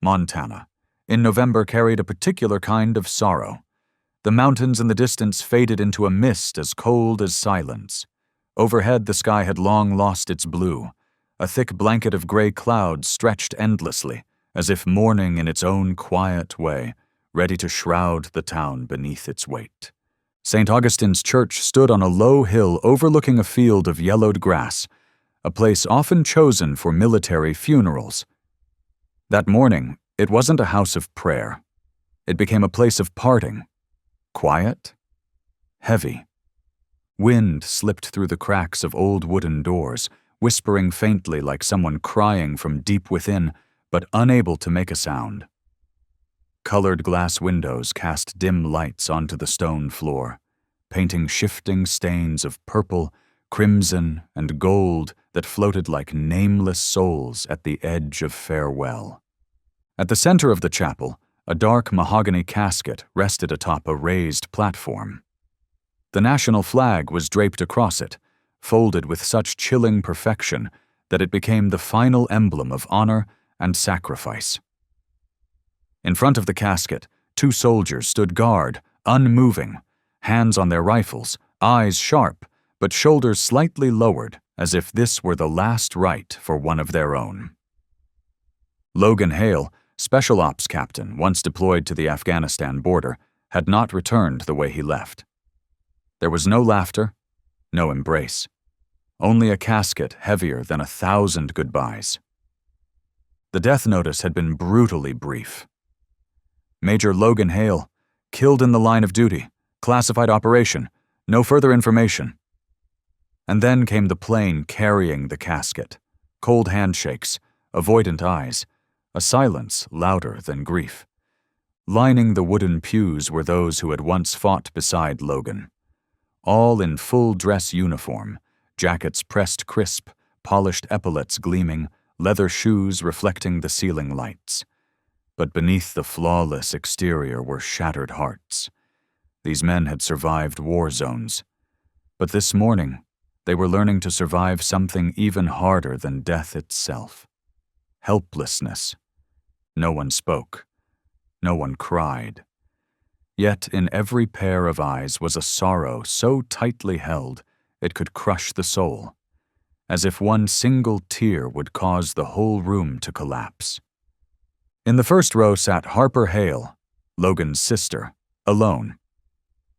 Montana, in November carried a particular kind of sorrow. The mountains in the distance faded into a mist as cold as silence. Overhead, the sky had long lost its blue. A thick blanket of gray clouds stretched endlessly, as if mourning in its own quiet way, ready to shroud the town beneath its weight. St. Augustine's Church stood on a low hill overlooking a field of yellowed grass, a place often chosen for military funerals. That morning, it wasn't a house of prayer. It became a place of parting. Quiet, heavy. Wind slipped through the cracks of old wooden doors, whispering faintly like someone crying from deep within, but unable to make a sound. Colored glass windows cast dim lights onto the stone floor, painting shifting stains of purple, crimson, and gold that floated like nameless souls at the edge of farewell. At the center of the chapel, a dark mahogany casket rested atop a raised platform. The national flag was draped across it, folded with such chilling perfection that it became the final emblem of honor and sacrifice. In front of the casket, 2 soldiers stood guard, unmoving, hands on their rifles, eyes sharp, but shoulders slightly lowered, as if this were the last rite for one of their own. Logan Hale, Special Ops Captain once deployed to the Afghanistan border, had not returned the way he left. There was no laughter, no embrace, only a casket heavier than 1,000 goodbyes. The death notice had been brutally brief. Major Logan Hale, killed in the line of duty, classified operation, no further information. And then came the plane carrying the casket, cold handshakes, avoidant eyes, a silence louder than grief. Lining the wooden pews were those who had once fought beside Logan. All in full dress uniform, jackets pressed crisp, polished epaulets gleaming, leather shoes reflecting the ceiling lights. But beneath the flawless exterior were shattered hearts. These men had survived war zones. But this morning, they were learning to survive something even harder than death itself. Helplessness. No one spoke. No one cried. Yet in every pair of eyes was a sorrow so tightly held it could crush the soul, as if one single tear would cause the whole room to collapse. In the first row sat Harper Hale, Logan's sister, alone.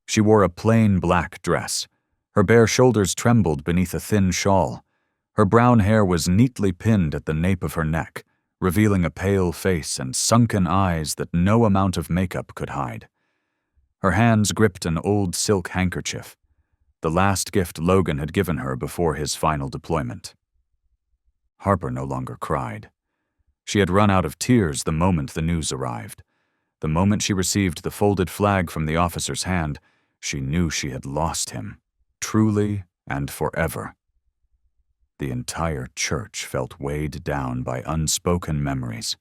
She wore a plain black dress. Her bare shoulders trembled beneath a thin shawl. Her brown hair was neatly pinned at the nape of her neck, revealing a pale face and sunken eyes that no amount of makeup could hide. Her hands gripped an old silk handkerchief, the last gift Logan had given her before his final deployment. Harper no longer cried. She had run out of tears the moment the news arrived. The moment she received the folded flag from the officer's hand, she knew she had lost him, truly and forever. The entire church felt weighed down by unspoken memories.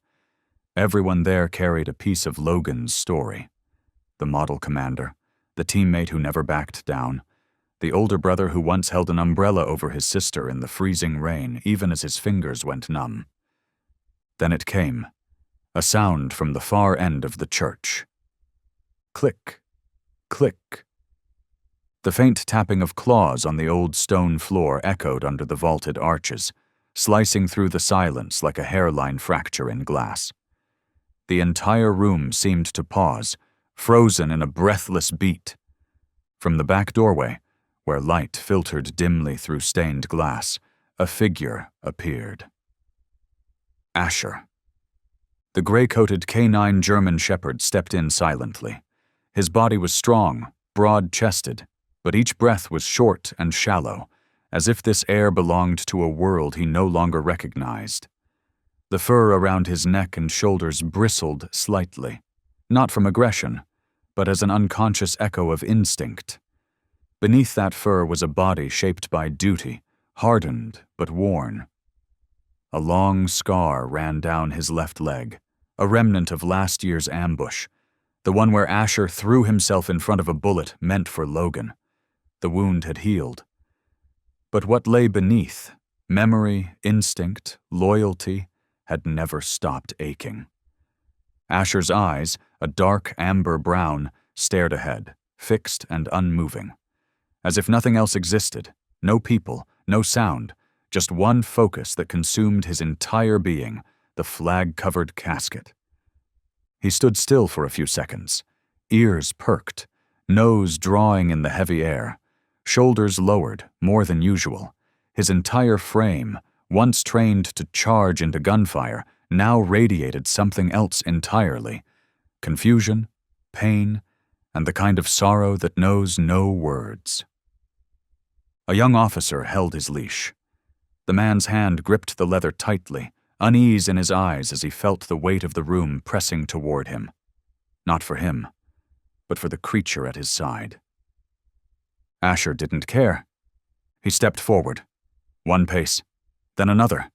Everyone there carried a piece of Logan's story. The model commander, the teammate who never backed down, the older brother who once held an umbrella over his sister in the freezing rain even as his fingers went numb. Then it came, a sound from the far end of the church. Click, click. The faint tapping of claws on the old stone floor echoed under the vaulted arches, slicing through the silence like a hairline fracture in glass. The entire room seemed to pause, frozen in a breathless beat. From the back doorway, where light filtered dimly through stained glass, a figure appeared. Asher. The gray-coated canine German shepherd stepped in silently. His body was strong, broad-chested, but each breath was short and shallow, as if this air belonged to a world he no longer recognized. The fur around his neck and shoulders bristled slightly, not from aggression, but as an unconscious echo of instinct. Beneath that fur was a body shaped by duty, hardened but worn. A long scar ran down his left leg, a remnant of last year's ambush, the one where Asher threw himself in front of a bullet meant for Logan. The wound had healed. But what lay beneath, memory, instinct, loyalty, had never stopped aching. Asher's eyes, a dark amber brown, stared ahead, fixed and unmoving. As if nothing else existed, no people, no sound, just one focus that consumed his entire being, the flag-covered casket. He stood still for a few seconds, ears perked, nose drawing in the heavy air, shoulders lowered more than usual. His entire frame, once trained to charge into gunfire, now radiated something else entirely: confusion, pain, and the kind of sorrow that knows no words. A young officer held his leash. The man's hand gripped the leather tightly, unease in his eyes as he felt the weight of the room pressing toward him. Not for him, but for the creature at his side. Asher didn't care. He stepped forward. One pace, then another.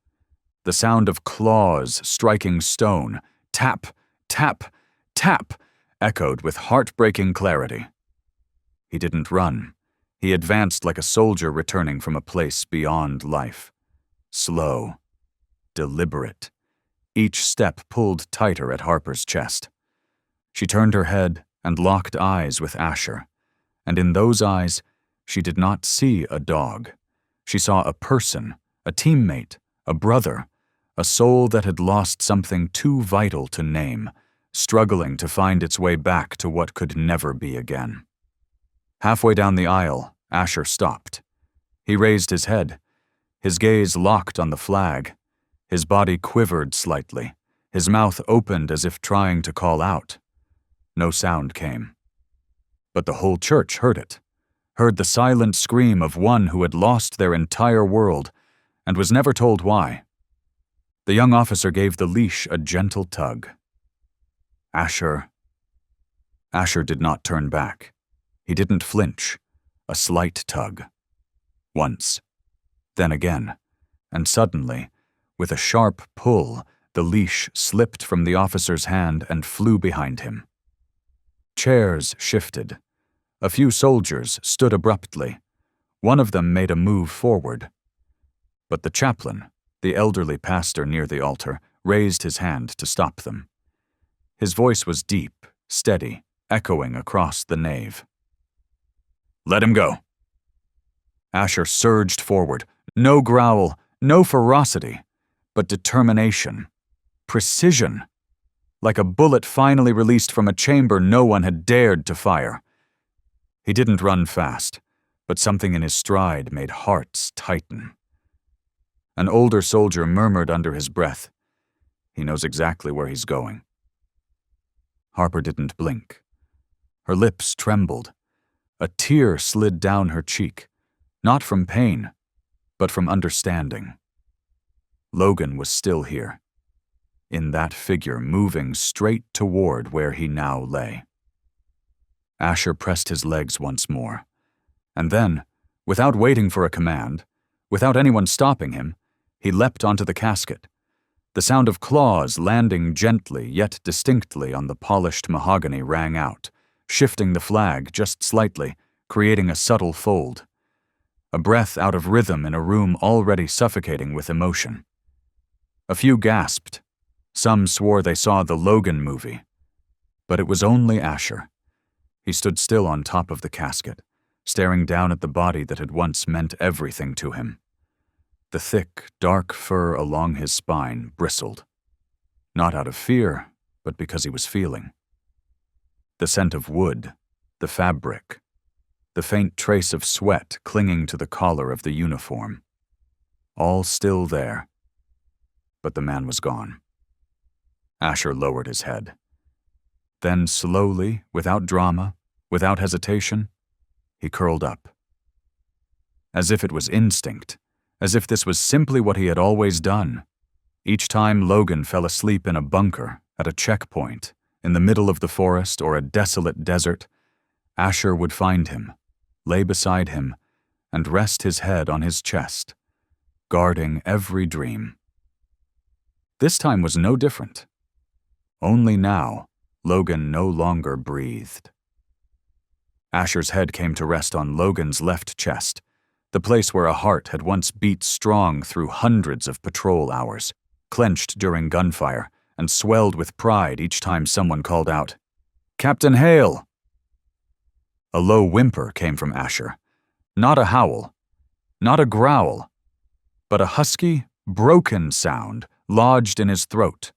The sound of claws striking stone, tap, tap, tap, echoed with heartbreaking clarity. He didn't run. He advanced like a soldier returning from a place beyond life. Slow, deliberate. Each step pulled tighter at Harper's chest. She turned her head and locked eyes with Asher, and in those eyes, she did not see a dog. She saw a person, a teammate, a brother, a soul that had lost something too vital to name, struggling to find its way back to what could never be again. Halfway down the aisle, Asher stopped. He raised his head, his gaze locked on the flag. His body quivered slightly, his mouth opened as if trying to call out. No sound came. But the whole church heard it, heard the silent scream of one who had lost their entire world and was never told why. The young officer gave the leash a gentle tug. Asher did not turn back. He didn't flinch. A slight tug. Once. Then again. And suddenly, with a sharp pull, the leash slipped from the officer's hand and flew behind him. Chairs shifted. A few soldiers stood abruptly. One of them made a move forward. But the chaplain, the elderly pastor near the altar, raised his hand to stop them. His voice was deep, steady, echoing across the nave. "Let him go." Asher surged forward. No growl, no ferocity, but determination, precision, like a bullet finally released from a chamber no one had dared to fire. He didn't run fast, but something in his stride made hearts tighten. An older soldier murmured under his breath, "He knows exactly where he's going." Harper didn't blink. Her lips trembled. A tear slid down her cheek, not from pain, but from understanding. Logan was still here, in that figure moving straight toward where he now lay. Asher pressed his legs once more, and then, without waiting for a command, without anyone stopping him, he leapt onto the casket. The sound of claws landing gently yet distinctly on the polished mahogany rang out, shifting the flag just slightly, creating a subtle fold. A breath out of rhythm in a room already suffocating with emotion. A few gasped. Some swore they saw the Logan movie. But it was only Asher. He stood still on top of the casket, staring down at the body that had once meant everything to him. The thick, dark fur along his spine bristled. Not out of fear, but because he was feeling. The scent of wood, the fabric, the faint trace of sweat clinging to the collar of the uniform. All still there. But the man was gone. Asher lowered his head. Then slowly, without drama, without hesitation, he curled up. As if it was instinct, as if this was simply what he had always done. Each time Logan fell asleep in a bunker, at a checkpoint, in the middle of the forest or a desolate desert, Asher would find him, lay beside him, and rest his head on his chest, guarding every dream. This time was no different. Only now, Logan no longer breathed. Asher's head came to rest on Logan's left chest, the place where a heart had once beat strong through hundreds of patrol hours, clenched during gunfire, and swelled with pride each time someone called out, "Captain Hale!" A low whimper came from Asher. Not a howl, not a growl, but a husky, broken sound lodged in his throat,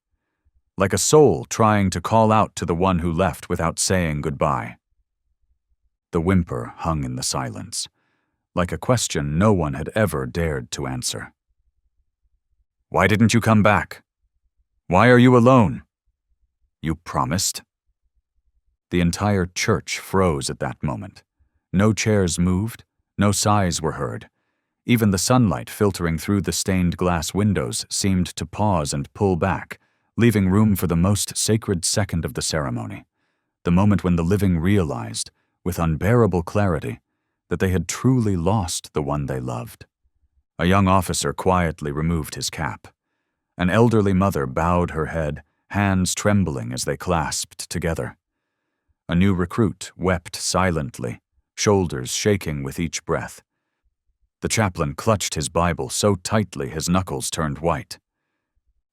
like a soul trying to call out to the one who left without saying goodbye. The whimper hung in the silence, like a question no one had ever dared to answer. "Why didn't you come back? Why are you alone? You promised." The entire church froze at that moment. No chairs moved, no sighs were heard. Even the sunlight filtering through the stained glass windows seemed to pause and pull back, leaving room for the most sacred second of the ceremony, the moment when the living realized, with unbearable clarity, that they had truly lost the one they loved. A young officer quietly removed his cap. An elderly mother bowed her head, hands trembling as they clasped together. A new recruit wept silently, shoulders shaking with each breath. The chaplain clutched his Bible so tightly his knuckles turned white.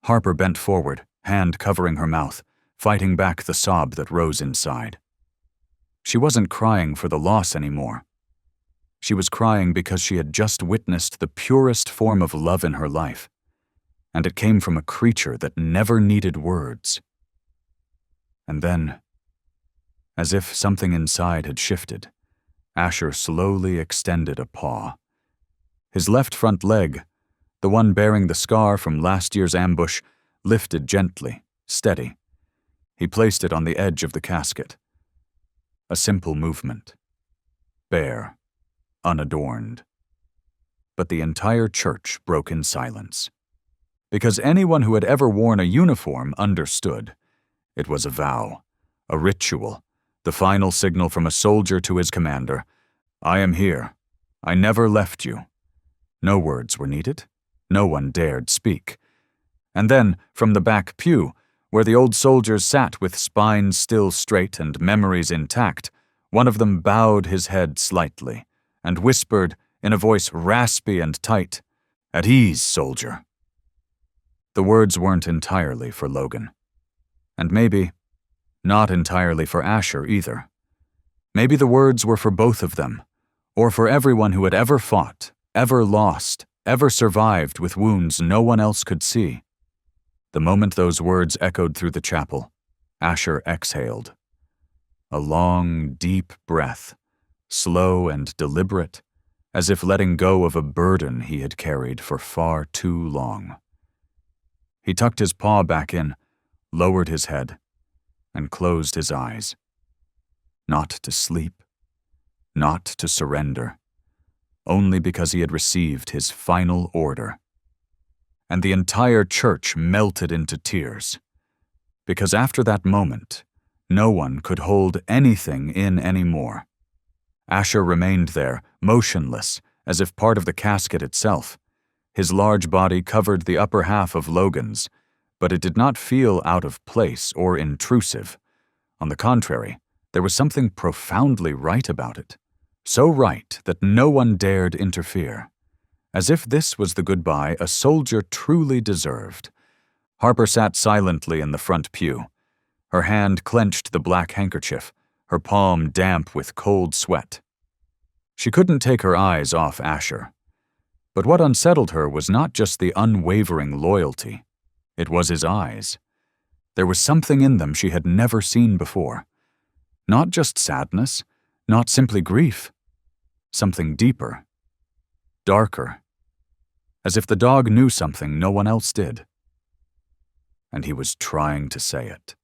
Harper bent forward, hand covering her mouth, fighting back the sob that rose inside. She wasn't crying for the loss anymore. She was crying because she had just witnessed the purest form of love in her life, and it came from a creature that never needed words. And then, as if something inside had shifted, Asher slowly extended a paw. His left front leg, the one bearing the scar from last year's ambush, lifted gently, steady. He placed it on the edge of the casket. A simple movement. Bare, unadorned. But the entire church broke in silence. Because anyone who had ever worn a uniform understood. It was a vow, a ritual, the final signal from a soldier to his commander. "I am here. I never left you." No words were needed. No one dared speak. And then, from the back pew, where the old soldiers sat with spines still straight and memories intact, one of them bowed his head slightly and whispered in a voice raspy and tight, "At ease, soldier." The words weren't entirely for Logan. And maybe not entirely for Asher either. Maybe the words were for both of them, or for everyone who had ever fought, ever lost, ever survived with wounds no one else could see. The moment those words echoed through the chapel, Asher exhaled. A long, deep breath, slow and deliberate, as if letting go of a burden he had carried for far too long. He tucked his paw back in, lowered his head, and closed his eyes. Not to sleep, not to surrender, only because he had received his final order. And the entire church melted into tears, because after that moment, no one could hold anything in anymore. Asher remained there, motionless, as if part of the casket itself. His large body covered the upper half of Logan's, but it did not feel out of place or intrusive. On the contrary, there was something profoundly right about it. So right that no one dared interfere. As if this was the goodbye a soldier truly deserved. Harper sat silently in the front pew. Her hand clenched the black handkerchief, her palm damp with cold sweat. She couldn't take her eyes off Asher. But what unsettled her was not just the unwavering loyalty. It was his eyes. There was something in them she had never seen before. Not just sadness, not simply grief. Something deeper, darker, as if the dog knew something no one else did. And he was trying to say it.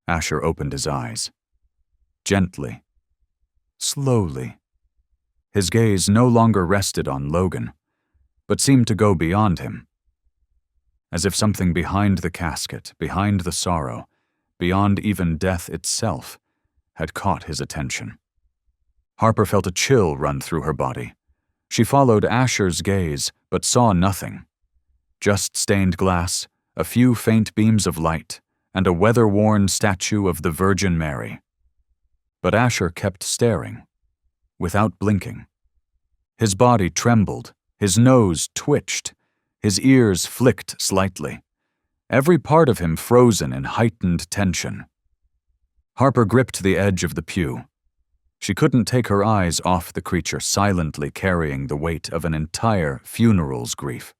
Asher opened his eyes. Gently, slowly. His gaze no longer rested on Logan, but seemed to go beyond him. As if something behind the casket, behind the sorrow, beyond even death itself, had caught his attention. Harper felt a chill run through her body. She followed Asher's gaze, but saw nothing. Just stained glass, a few faint beams of light, and a weather-worn statue of the Virgin Mary. But Asher kept staring, without blinking. His body trembled, his nose twitched, his ears flicked slightly. every part of him frozen in heightened tension. Harper gripped the edge of the pew. She couldn't take her eyes off the creature silently carrying the weight of an entire funeral's grief.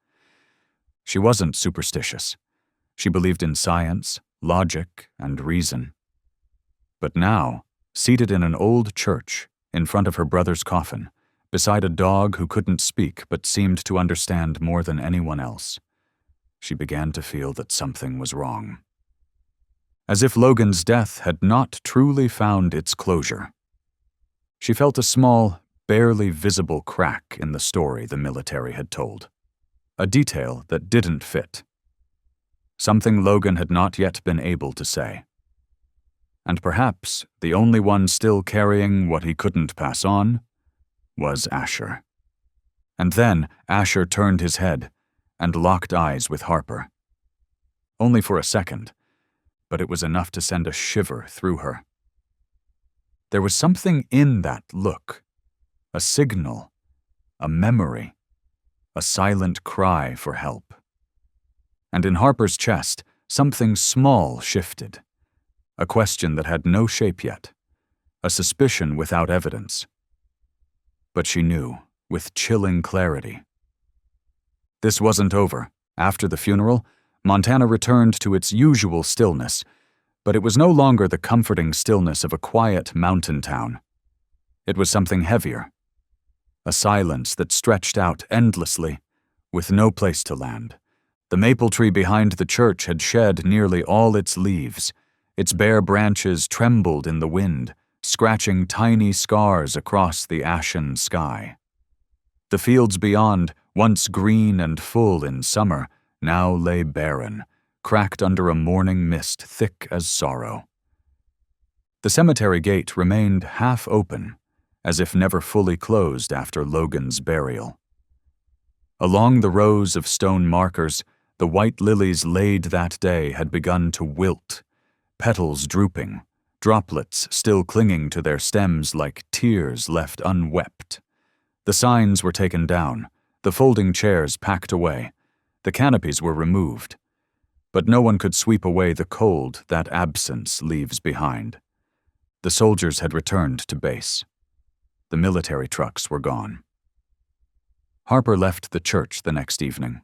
She wasn't superstitious. She believed in science, logic, and reason. But now, seated in an old church, in front of her brother's coffin, beside a dog who couldn't speak but seemed to understand more than anyone else, she began to feel that something was wrong. As if Logan's death had not truly found its closure. She felt a small, barely visible crack in the story the military had told. A detail that didn't fit. Something Logan had not yet been able to say. And perhaps the only one still carrying what he couldn't pass on was Asher. And then Asher turned his head and locked eyes with Harper. Only for a second, but it was enough to send a shiver through her. There was something in that look, a signal, a memory, a silent cry for help. And in Harper's chest, something small shifted, a question that had no shape yet, a suspicion without evidence. But she knew, with chilling clarity. This wasn't over. After the funeral, Montana returned to its usual stillness, but it was no longer the comforting stillness of a quiet mountain town. It was something heavier, a silence that stretched out endlessly, with no place to land. The maple tree behind the church had shed nearly all its leaves. Its bare branches trembled in the wind, scratching tiny scars across the ashen sky. The fields beyond, once green and full in summer, now lay barren, cracked under a morning mist thick as sorrow. The cemetery gate remained half open, as if never fully closed after Logan's burial. Along the rows of stone markers, the white lilies laid that day had begun to wilt, petals drooping, droplets still clinging to their stems like tears left unwept. The signs were taken down, the folding chairs packed away, the canopies were removed, but no one could sweep away the cold that absence leaves behind. The soldiers had returned to base. The military trucks were gone. Harper left the church the next evening,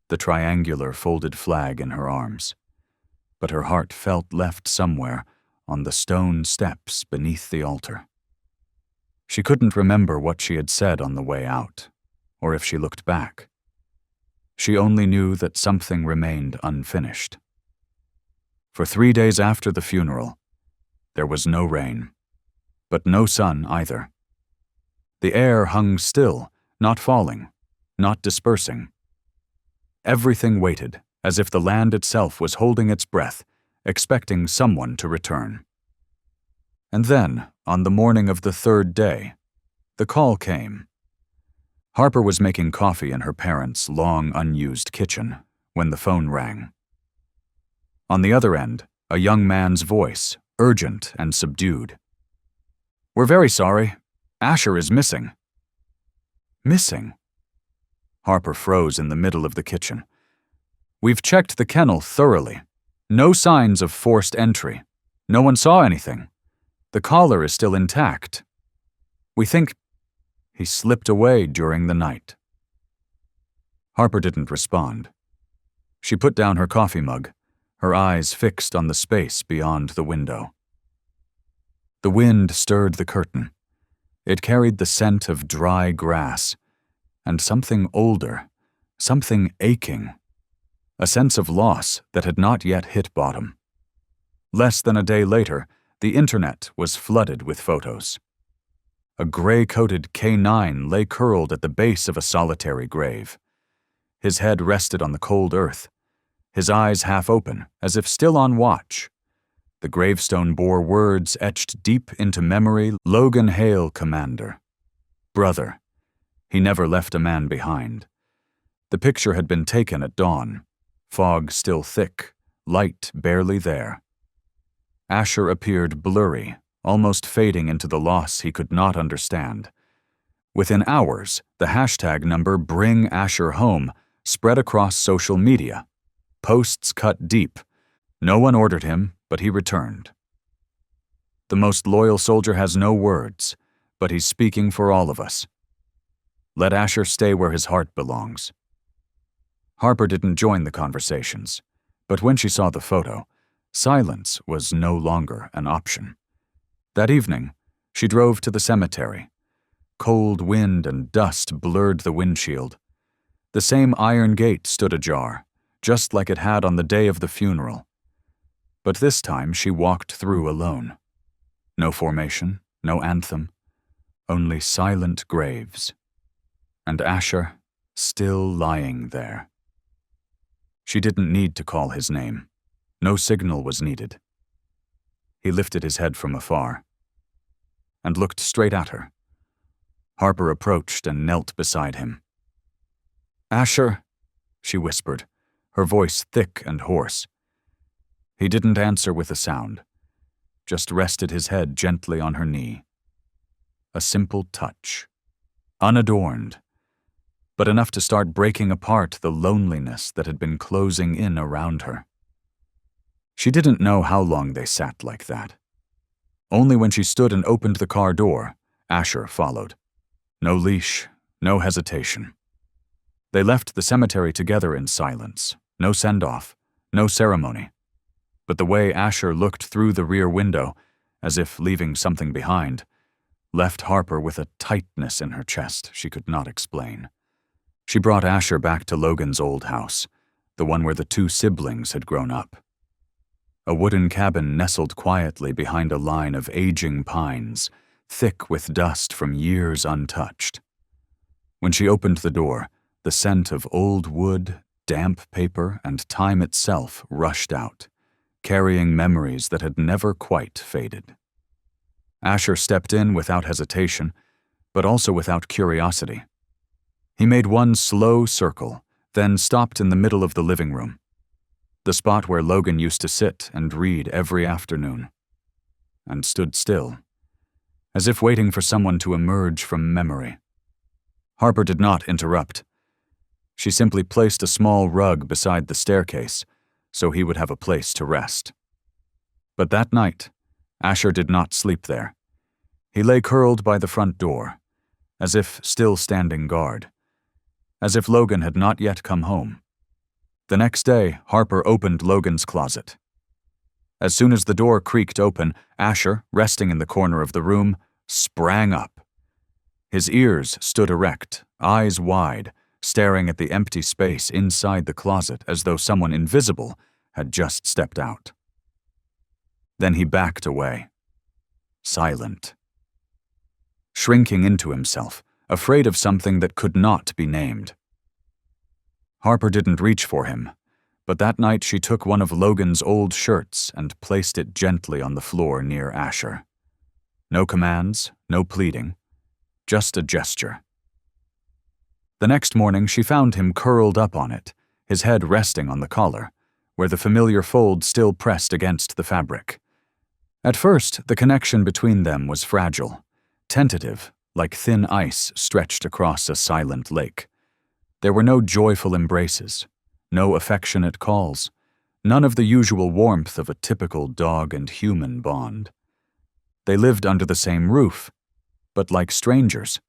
the triangular folded flag in her arms. But her heart felt left somewhere on the stone steps beneath the altar. She couldn't remember what she had said on the way out, or if she looked back. She only knew that something remained unfinished. For 3 days after the funeral, there was no rain, but no sun either. The air hung still, not falling, not dispersing. Everything waited, as if the land itself was holding its breath, expecting someone to return. And then, on the morning of the 3rd day, the call came. Harper was making coffee in her parents' long unused kitchen when the phone rang. On the other end, a young man's voice, urgent and subdued. "We're very sorry. Asher is missing." Missing? Harper froze in the middle of the kitchen. "We've checked the kennel thoroughly. No signs of forced entry. No one saw anything. The collar is still intact. We think he slipped away during the night." Harper didn't respond. She put down her coffee mug, her eyes fixed on the space beyond the window. The wind stirred the curtain. It carried the scent of dry grass, and something older, something aching, a sense of loss that had not yet hit bottom. Less than a day later, the internet was flooded with photos. A gray-coated K9 lay curled at the base of a solitary grave. His head rested on the cold earth, his eyes half open, as if still on watch. The gravestone bore words etched deep into memory: Logan Hale, Commander. Brother. He never left a man behind. The picture had been taken at dawn, fog still thick, light barely there. Asher appeared blurry, almost fading into the loss he could not understand. Within hours, the hashtag number Bring Asher Home spread across social media. posts cut deep. No one ordered him, but he returned. The most loyal soldier has no words, but he's speaking for all of us. Let Asher stay where his heart belongs. Harper didn't join the conversations, but when she saw the photo, silence was no longer an option. That evening, she drove to the cemetery. Cold wind and dust blurred the windshield. The same iron gate stood ajar, just like it had on the day of the funeral. But this time she walked through alone. No formation, no anthem, only silent graves. And Asher still lying there. She didn't need to call his name. No signal was needed. He lifted his head from afar and looked straight at her. Harper approached and knelt beside him. "Asher," she whispered, her voice thick and hoarse. He didn't answer with a sound, just rested his head gently on her knee. A simple touch, unadorned, but enough to start breaking apart the loneliness that had been closing in around her. She didn't know how long they sat like that. Only when she stood and opened the car door, Asher followed. No leash, no hesitation. They left the cemetery together in silence, no send-off, no ceremony. But the way Asher looked through the rear window, as if leaving something behind, left Harper with a tightness in her chest she could not explain. She brought Asher back to Logan's old house, the one where the two siblings had grown up. A wooden cabin nestled quietly behind a line of aging pines, thick with dust from years untouched. When she opened the door, the scent of old wood, damp paper, and time itself rushed out, carrying memories that had never quite faded. Asher stepped in without hesitation, but also without curiosity. He made one slow circle, then stopped in the middle of the living room, the spot where Logan used to sit and read every afternoon, and stood still, as if waiting for someone to emerge from memory. Harper did not interrupt. She simply placed a small rug beside the staircase, so he would have a place to rest. But that night, Asher did not sleep there. He lay curled by the front door, as if still standing guard, as if Logan had not yet come home. The next day, Harper opened Logan's closet. As soon as the door creaked open, Asher, resting in the corner of the room, sprang up. His ears stood erect, eyes wide, staring at the empty space inside the closet as though someone invisible had just stepped out. Then he backed away, silent, shrinking into himself, afraid of something that could not be named. Harper didn't reach for him, but that night she took one of Logan's old shirts and placed it gently on the floor near Asher. No commands, no pleading, just a gesture. The next morning she found him curled up on it, his head resting on the collar, where the familiar fold still pressed against the fabric. At first, the connection between them was fragile, tentative, like thin ice stretched across a silent lake. There were no joyful embraces, no affectionate calls, none of the usual warmth of a typical dog and human bond. They lived under the same roof, but like strangers,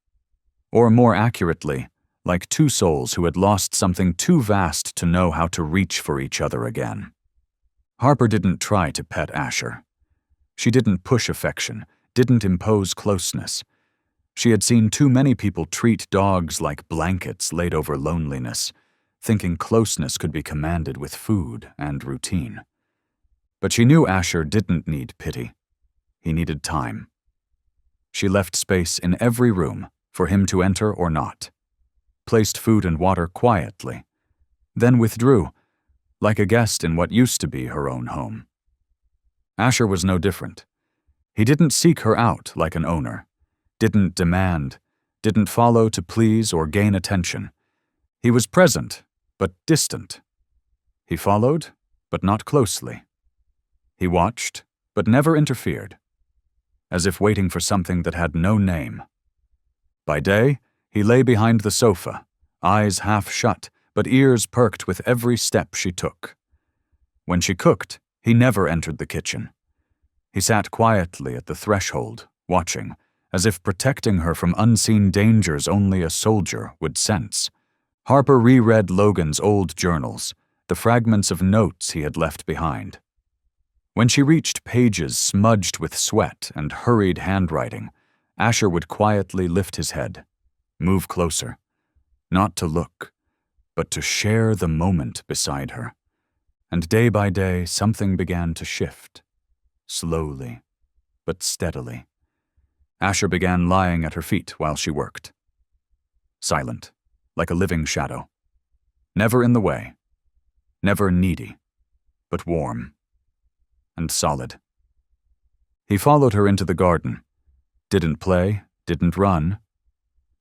or more accurately, like two souls who had lost something too vast to know how to reach for each other again. Harper didn't try to pet Asher. She didn't push affection, didn't impose closeness. She had seen too many people treat dogs like blankets laid over loneliness, thinking closeness could be commanded with food and routine. But she knew Asher didn't need pity. He needed time. She left space in every room for him to enter or not, placed food and water quietly, then withdrew, like a guest in what used to be her own home. Asher was no different. He didn't seek her out like an owner, didn't demand, didn't follow to please or gain attention. He was present, but distant. He followed, but not closely. He watched, but never interfered, as if waiting for something that had no name. By day, he lay behind the sofa, eyes half shut, but ears perked with every step she took. When she cooked, he never entered the kitchen. He sat quietly at the threshold, watching, as if protecting her from unseen dangers only a soldier would sense. Harper reread Logan's old journals, the fragments of notes he had left behind. When she reached pages smudged with sweat and hurried handwriting, Asher would quietly lift his head, move closer, not to look, but to share the moment beside her. And day by day, something began to shift, slowly, but steadily. Asher began lying at her feet while she worked. Silent, like a living shadow. Never in the way, never needy, but warm and solid. He followed her into the garden. Didn't play, didn't run.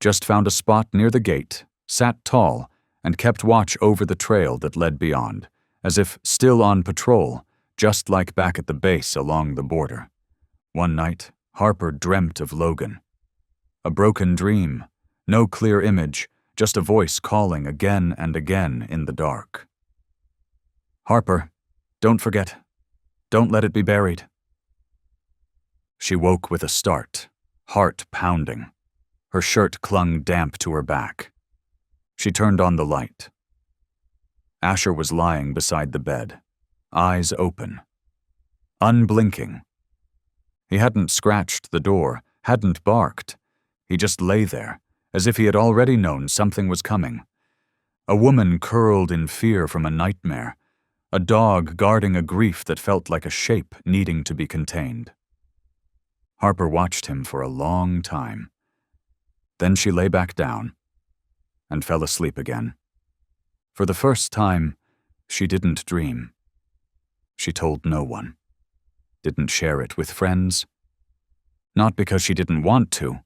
Just found a spot near the gate, sat tall, and kept watch over the trail that led beyond, as if still on patrol, just like back at the base along the border. One night, Harper dreamt of Logan. A broken dream, no clear image, just a voice calling again and again in the dark. "Harper, don't forget. Don't let it be buried." She woke with a start, heart pounding. Her shirt clung damp to her back. She turned on the light. Asher was lying beside the bed, eyes open, unblinking. He hadn't scratched the door, hadn't barked. He just lay there, as if he had already known something was coming. A woman curled in fear from a nightmare, a dog guarding a grief that felt like a shape needing to be contained. Harper watched him for a long time. Then she lay back down and fell asleep again. For the first time, she didn't dream. She told no one. Didn't share it with friends. Not because she didn't want to,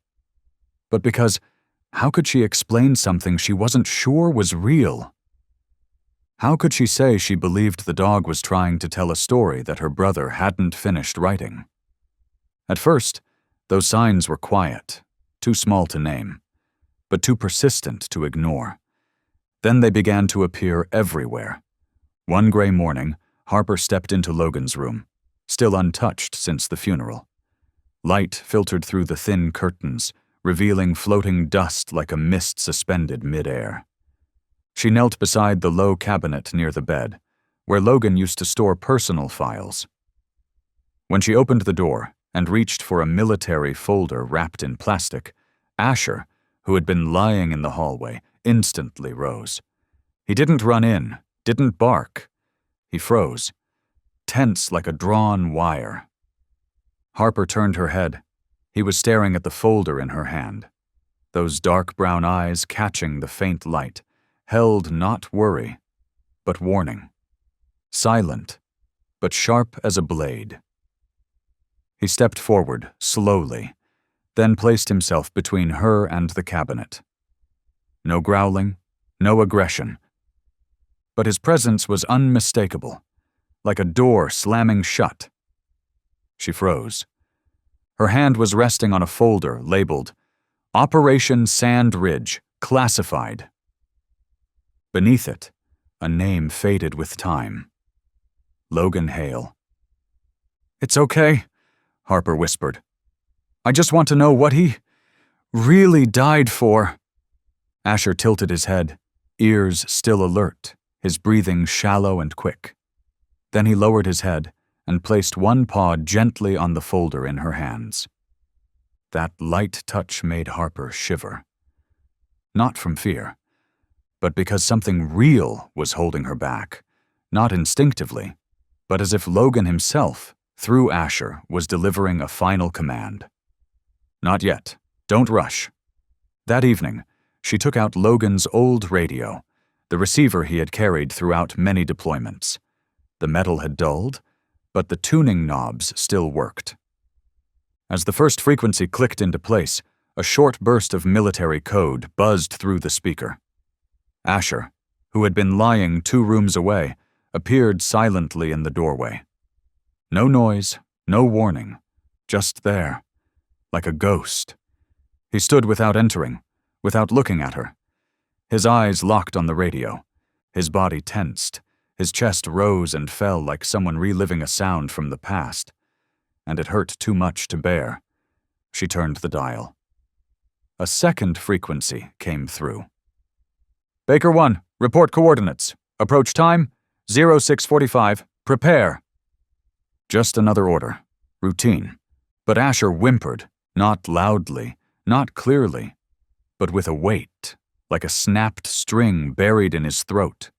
but because how could she explain something she wasn't sure was real? How could she say she believed the dog was trying to tell a story that her brother hadn't finished writing? At first, those signs were quiet, too small to name, but too persistent to ignore. Then they began to appear everywhere. One gray morning, Harper stepped into Logan's room, still untouched since the funeral. Light filtered through the thin curtains, revealing floating dust like a mist suspended mid-air. She knelt beside the low cabinet near the bed, where Logan used to store personal files. When she opened the door and reached for a military folder wrapped in plastic, Asher, who had been lying in the hallway, instantly rose. He didn't run in, didn't bark. He froze, tense like a drawn wire. Harper turned her head. He was staring at the folder in her hand. Those dark brown eyes catching the faint light, held not worry, but warning. Silent, but sharp as a blade. He stepped forward, slowly, then placed himself between her and the cabinet. No growling, no aggression. But his presence was unmistakable, like a door slamming shut. She froze. Her hand was resting on a folder labeled Operation Sand Ridge, Classified. Beneath it, a name faded with time. Logan Hale. "It's okay," Harper whispered. "I just want to know what he really died for." Asher tilted his head, ears still alert, his breathing shallow and quick. Then he lowered his head and placed one paw gently on the folder in her hands. That light touch made Harper shiver. Not from fear, but because something real was holding her back, not instinctively, but as if Logan himself, through Asher, was delivering a final command. "Not yet. Don't rush." That evening, she took out Logan's old radio, the receiver he had carried throughout many deployments. The metal had dulled, but the tuning knobs still worked. As the first frequency clicked into place, a short burst of military code buzzed through the speaker. Asher, who had been lying 2 rooms away, appeared silently in the doorway. No noise, no warning, just there, like a ghost. He stood without entering, without looking at her. His eyes locked on the radio, his body tensed, His chest rose and fell like someone reliving a sound from the past, and it hurt too much to bear. She turned the dial. A second frequency came through. Baker 1, report coordinates. Approach time, 0645. Prepare. Just another order. Routine. But Asher whimpered, not loudly, not clearly, but with a weight, like a snapped string buried in his throat.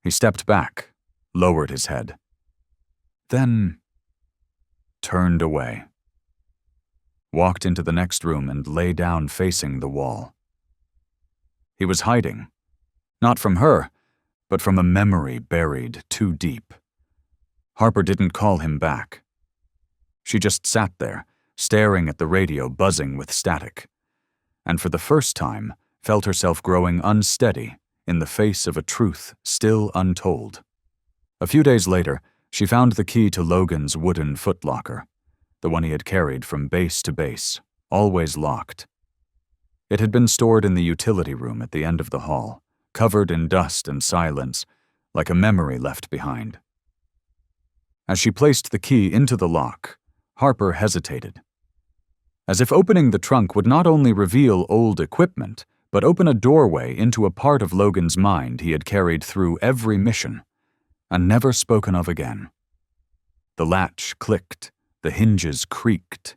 He stepped back, lowered his head. Then turned away. Walked into the next room and lay down facing the wall. He was hiding, not from her, but from a memory buried too deep. Harper didn't call him back. She just sat there, staring at the radio buzzing with static, and for the first time felt herself growing unsteady in the face of a truth still untold. A few days later, she found the key to Logan's wooden footlocker, the one he had carried from base to base, always locked. It had been stored in the utility room at the end of the hall, covered in dust and silence, like a memory left behind. As she placed the key into the lock, Harper hesitated. As if opening the trunk would not only reveal old equipment, but open a doorway into a part of Logan's mind he had carried through every mission, and never spoken of again. The latch clicked, the hinges creaked.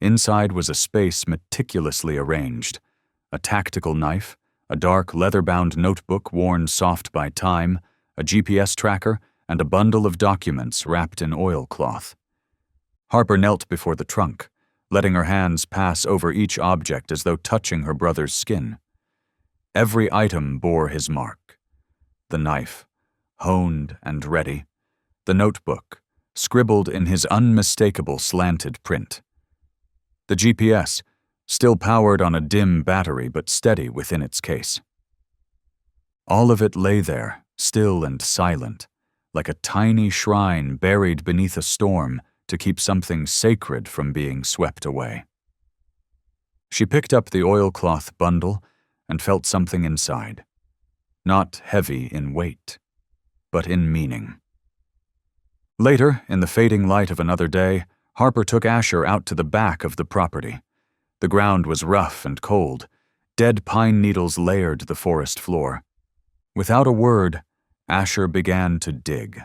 Inside was a space meticulously arranged, a tactical knife, a dark leather-bound notebook worn soft by time, a GPS tracker, and a bundle of documents wrapped in oilcloth. Harper knelt before the trunk, letting her hands pass over each object as though touching her brother's skin. Every item bore his mark. The knife, honed and ready. The notebook, scribbled in his unmistakable slanted print. The GPS, still powered on a dim battery but steady within its case. All of it lay there, still and silent, like a tiny shrine buried beneath a storm to keep something sacred from being swept away. She picked up the oilcloth bundle and felt something inside, not heavy in weight, but in meaning. Later, in the fading light of another day, Harper took Asher out to the back of the property. The ground was rough and cold. Dead pine needles layered the forest floor. Without a word, Asher began to dig.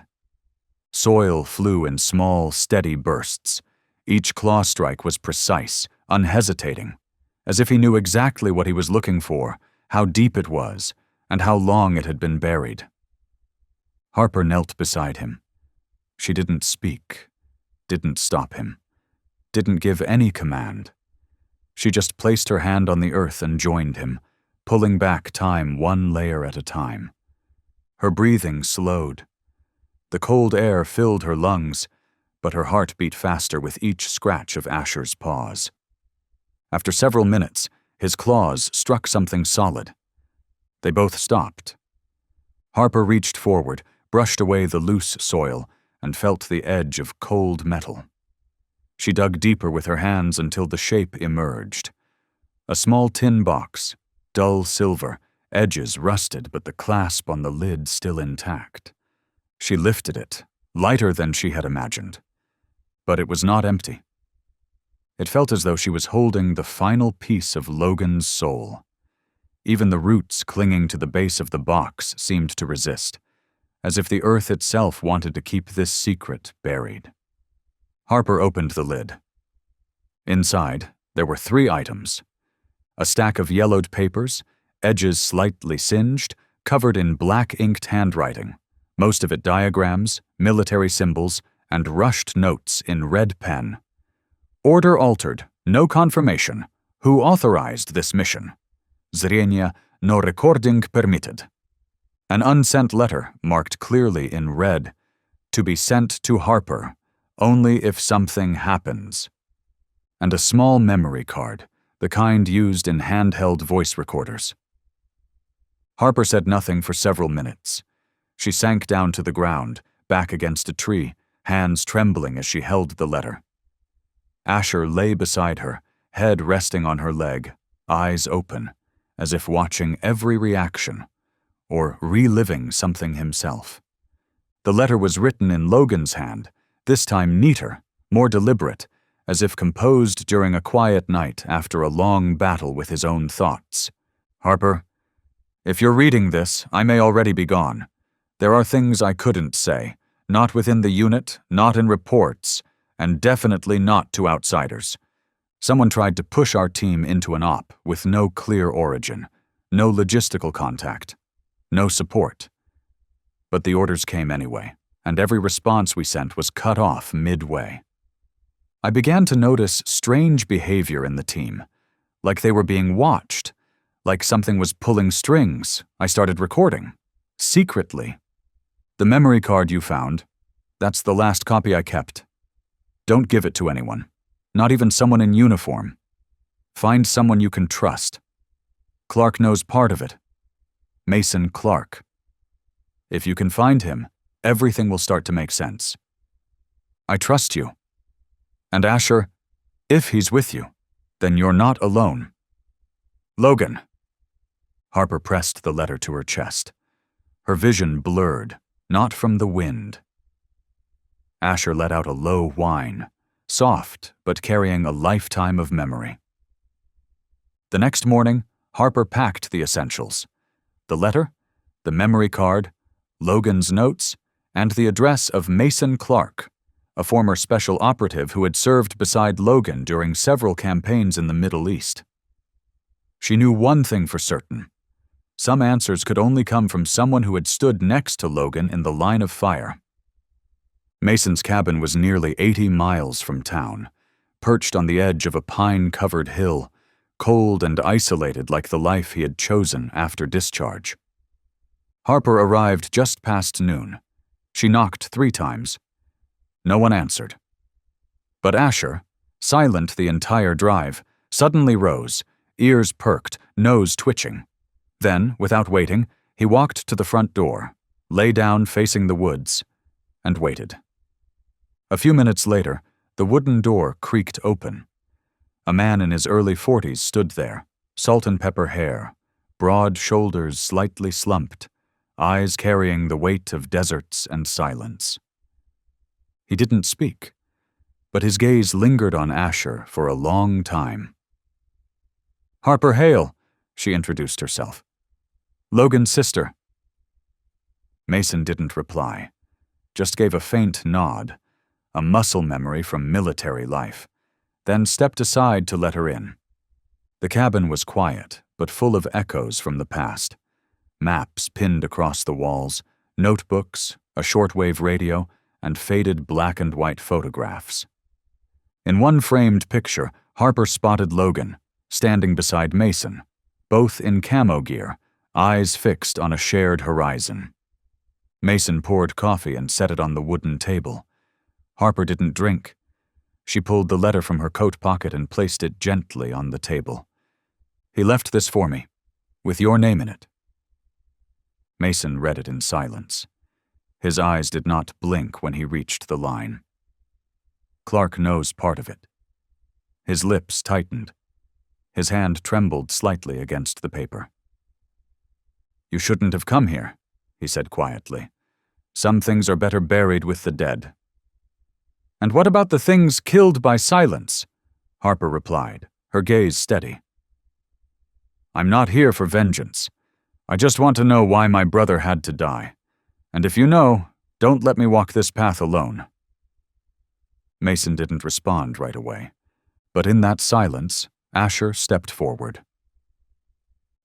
Soil flew in small, steady bursts. Each claw strike was precise, unhesitating, as if he knew exactly what he was looking for, how deep it was, and how long it had been buried. Harper knelt beside him. She didn't speak, didn't stop him, didn't give any command. She just placed her hand on the earth and joined him, pulling back time one layer at a time. Her breathing slowed. The cold air filled her lungs, but her heart beat faster with each scratch of Asher's paws. After several minutes, his claws struck something solid. They both stopped. Harper reached forward, brushed away the loose soil, and felt the edge of cold metal. She dug deeper with her hands until the shape emerged. A small tin box, dull silver, edges rusted but the clasp on the lid still intact. She lifted it, lighter than she had imagined. But it was not empty. It felt as though she was holding the final piece of Logan's soul. Even the roots clinging to the base of the box seemed to resist, as if the earth itself wanted to keep this secret buried. Harper opened the lid. Inside, there were 3 items. A stack of yellowed papers, edges slightly singed, covered in black-inked handwriting, most of it diagrams, military symbols, and rushed notes in red pen. Order altered, no confirmation. Who authorized this mission? Zrenia, no recording permitted. An unsent letter, marked clearly in red, to be sent to Harper, only if something happens. And a small memory card, the kind used in handheld voice recorders. Harper said nothing for several minutes. She sank down to the ground, back against a tree, hands trembling as she held the letter. Asher lay beside her, head resting on her leg, eyes open, as if watching every reaction, or reliving something himself. The letter was written in Logan's hand, this time neater, more deliberate, as if composed during a quiet night after a long battle with his own thoughts. Harper, if you're reading this, I may already be gone. There are things I couldn't say, not within the unit, not in reports, and definitely not to outsiders. Someone tried to push our team into an op with no clear origin, no logistical contact, no support. But the orders came anyway, and every response we sent was cut off midway. I began to notice strange behavior in the team, like they were being watched, like something was pulling strings. I started recording, secretly. The memory card you found, that's the last copy I kept. Don't give it to anyone, not even someone in uniform. Find someone you can trust. Clark knows part of it. Mason Clark. If you can find him, everything will start to make sense. I trust you. And Asher, if he's with you, then you're not alone. Logan. Harper pressed the letter to her chest. Her vision blurred, not from the wind. Asher let out a low whine, soft but carrying a lifetime of memory. The next morning, Harper packed the essentials. The letter, the memory card, Logan's notes, and the address of Mason Clark, a former special operative who had served beside Logan during several campaigns in the Middle East. She knew one thing for certain. Some answers could only come from someone who had stood next to Logan in the line of fire. Mason's cabin was nearly 80 miles from town, perched on the edge of a pine-covered hill, cold and isolated like the life he had chosen after discharge. Harper arrived just past noon. She knocked 3 times. No one answered. But Asher, silent the entire drive, suddenly rose, ears perked, nose twitching. Then, without waiting, he walked to the front door, lay down facing the woods, and waited. A few minutes later, the wooden door creaked open. A man in his early 40s stood there, salt and pepper hair, broad shoulders slightly slumped, eyes carrying the weight of deserts and silence. He didn't speak, but his gaze lingered on Asher for a long time. Harper Hale, she introduced herself. Logan's sister. Mason didn't reply, just gave a faint nod, a muscle memory from military life, then stepped aside to let her in. The cabin was quiet, but full of echoes from the past. Maps pinned across the walls, notebooks, a shortwave radio, and faded black and white photographs. In one framed picture, Harper spotted Logan, standing beside Mason, both in camo gear, eyes fixed on a shared horizon. Mason poured coffee and set it on the wooden table. Harper didn't drink. She pulled the letter from her coat pocket and placed it gently on the table. He left this for me, with your name in it. Mason read it in silence. His eyes did not blink when he reached the line. Clark knows part of it. His lips tightened. His hand trembled slightly against the paper. You shouldn't have come here, he said quietly. Some things are better buried with the dead. And what about the things killed by silence? Harper replied, her gaze steady. I'm not here for vengeance. I just want to know why my brother had to die. And if you know, don't let me walk this path alone. Mason didn't respond right away, but in that silence, Asher stepped forward.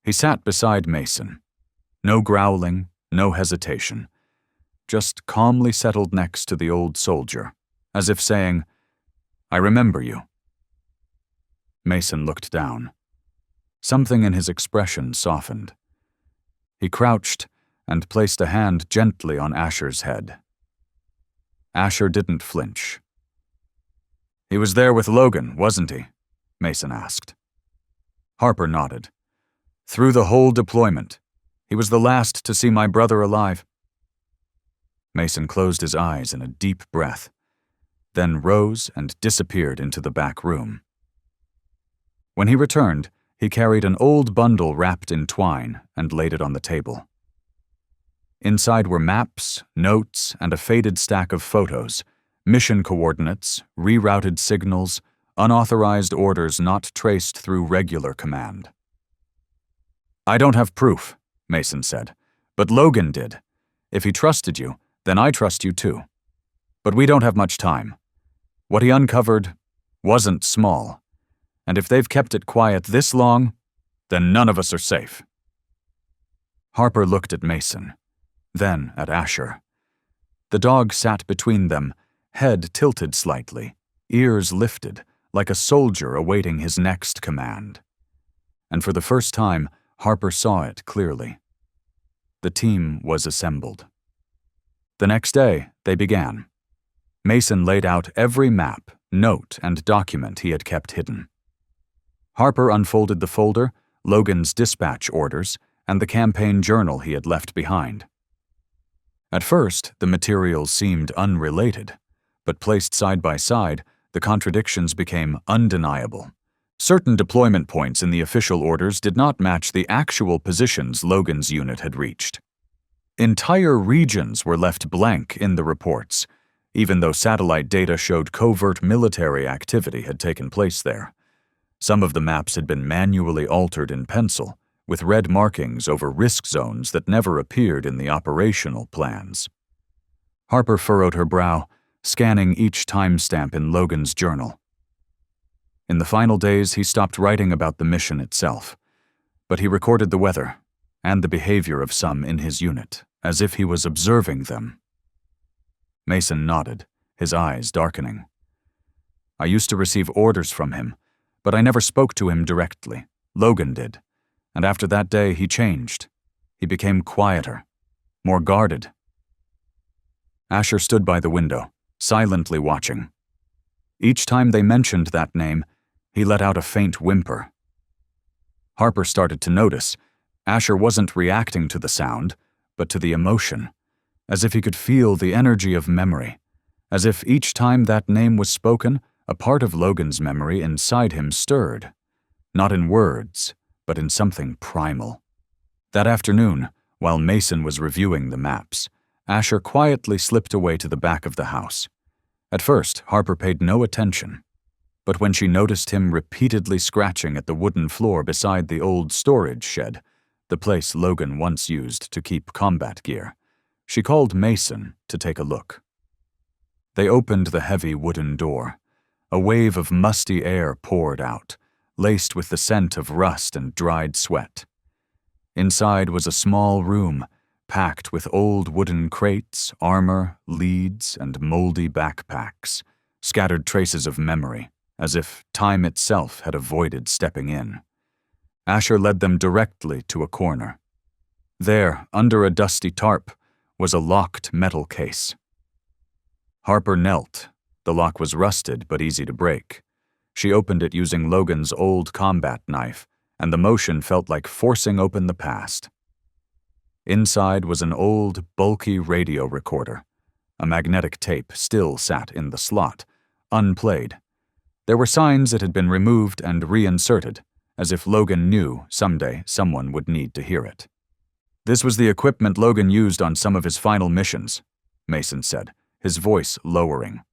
He sat beside Mason. No growling, no hesitation. Just calmly settled next to the old soldier, as if saying, I remember you. Mason looked down. Something in his expression softened. He crouched and placed a hand gently on Asher's head. Asher didn't flinch. He was there with Logan, wasn't he? Mason asked. Harper nodded. Through the whole deployment. He was the last to see my brother alive. Mason closed his eyes in a deep breath, then rose and disappeared into the back room. When he returned, he carried an old bundle wrapped in twine and laid it on the table. Inside were maps, notes, and a faded stack of photos, mission coordinates, rerouted signals, unauthorized orders not traced through regular command. "I don't have proof," Mason said, "but Logan did. If he trusted you, then I trust you too. But we don't have much time. What he uncovered wasn't small, and if they've kept it quiet this long, then none of us are safe." Harper looked at Mason, then at Asher. The dog sat between them, head tilted slightly, ears lifted, like a soldier awaiting his next command. And for the first time, Harper saw it clearly. The team was assembled. The next day, they began. Mason laid out every map, note, and document he had kept hidden. Harper unfolded the folder, Logan's dispatch orders, and the campaign journal he had left behind. At first, the materials seemed unrelated, but placed side by side, the contradictions became undeniable. Certain deployment points in the official orders did not match the actual positions Logan's unit had reached. Entire regions were left blank in the reports, even though satellite data showed covert military activity had taken place there. Some of the maps had been manually altered in pencil, with red markings over risk zones that never appeared in the operational plans. Harper furrowed her brow, scanning each timestamp in Logan's journal. In the final days, he stopped writing about the mission itself, but he recorded the weather and the behavior of some in his unit, as if he was observing them. Mason nodded, his eyes darkening. "I used to receive orders from him, but I never spoke to him directly. Logan did, and after that day he changed. He became quieter, more guarded." Asher stood by the window, silently watching. Each time they mentioned that name, he let out a faint whimper. Harper started to notice Asher wasn't reacting to the sound, but to the emotion, as if he could feel the energy of memory, as if each time that name was spoken, a part of Logan's memory inside him stirred, not in words, but in something primal. That afternoon, while Mason was reviewing the maps, Asher quietly slipped away to the back of the house. At first, Harper paid no attention, but when she noticed him repeatedly scratching at the wooden floor beside the old storage shed, the place Logan once used to keep combat gear, she called Mason to take a look. They opened the heavy wooden door. A wave of musty air poured out, laced with the scent of rust and dried sweat. Inside was a small room, packed with old wooden crates, armor, leads, and moldy backpacks, scattered traces of memory, as if time itself had avoided stepping in. Asher led them directly to a corner. There, under a dusty tarp, was a locked metal case. Harper knelt. The lock was rusted but easy to break. She opened it using Logan's old combat knife, and the motion felt like forcing open the past. Inside was an old, bulky radio recorder. A magnetic tape still sat in the slot, unplayed. There were signs it had been removed and reinserted, as if Logan knew someday someone would need to hear it. "This was the equipment Logan used on some of his final missions," Mason said, his voice lowering.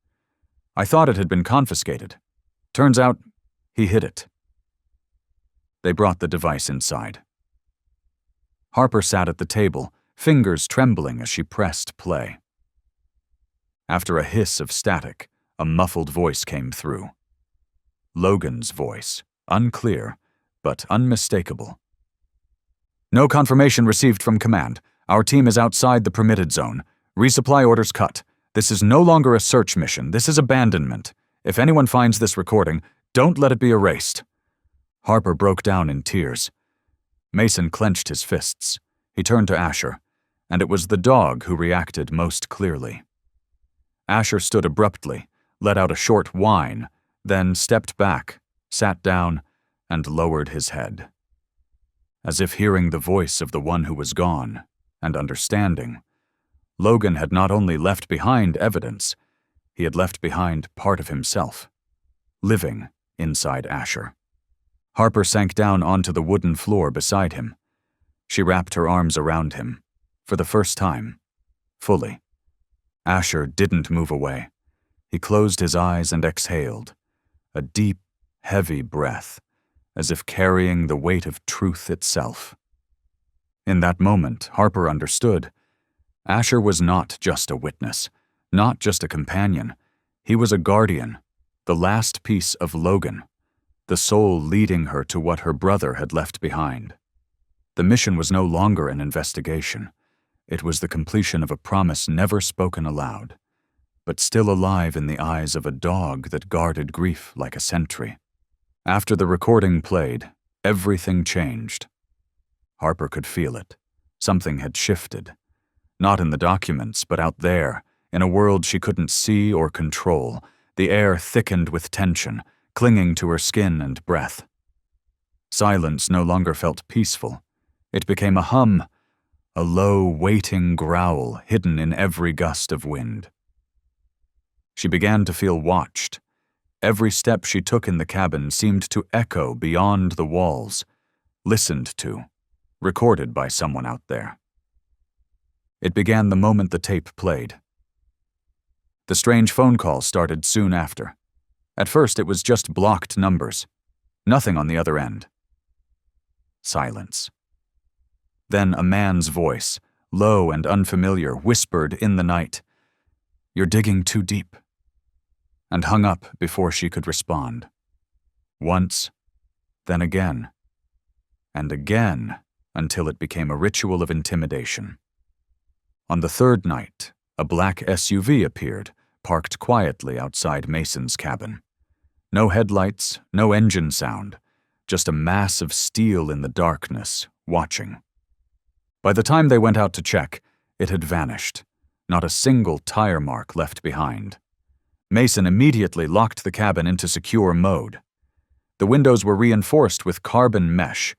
"I thought it had been confiscated. Turns out, he hid it." They brought the device inside. Harper sat at the table, fingers trembling as she pressed play. After a hiss of static, a muffled voice came through. Logan's voice, unclear, but unmistakable. "No confirmation received from command. Our team is outside the permitted zone. Resupply orders cut. This is no longer a search mission. This is abandonment. If anyone finds this recording, don't let it be erased." Harper broke down in tears. Mason clenched his fists. He turned to Asher, and it was the dog who reacted most clearly. Asher stood abruptly, let out a short whine, then stepped back, sat down, and lowered his head. As if hearing the voice of the one who was gone, and understanding, Logan had not only left behind evidence, he had left behind part of himself, living inside Asher. Harper sank down onto the wooden floor beside him. She wrapped her arms around him. for the first time, fully. Asher didn't move away. He closed his eyes and exhaled, a deep, heavy breath, as if carrying the weight of truth itself. In that moment, Harper understood. Asher was not just a witness, not just a companion. He was a guardian, the last piece of Logan, the soul leading her to what her brother had left behind. The mission was no longer an investigation. It was the completion of a promise never spoken aloud, but still alive in the eyes of a dog that guarded grief like a sentry. After the recording played, everything changed. Harper could feel it. Something had shifted. Not in the documents, but out there, in a world she couldn't see or control. The air thickened with tension, clinging to her skin and breath. Silence no longer felt peaceful. It became a hum, a low, waiting growl hidden in every gust of wind. She began to feel watched. Every step she took in the cabin seemed to echo beyond the walls, listened to, recorded by someone out there. It began the moment the tape played. The strange phone call started soon after. At first it was just blocked numbers. Nothing on the other end. Silence. Then a man's voice, low and unfamiliar, whispered in the night, "You're digging too deep," and hung up before she could respond. Once, then again, and again, until it became a ritual of intimidation. On the third night, a black SUV appeared, parked quietly outside Mason's cabin. No headlights, no engine sound, just a mass of steel in the darkness, watching. By the time they went out to check, it had vanished, not a single tire mark left behind. Mason immediately locked the cabin into secure mode. The windows were reinforced with carbon mesh.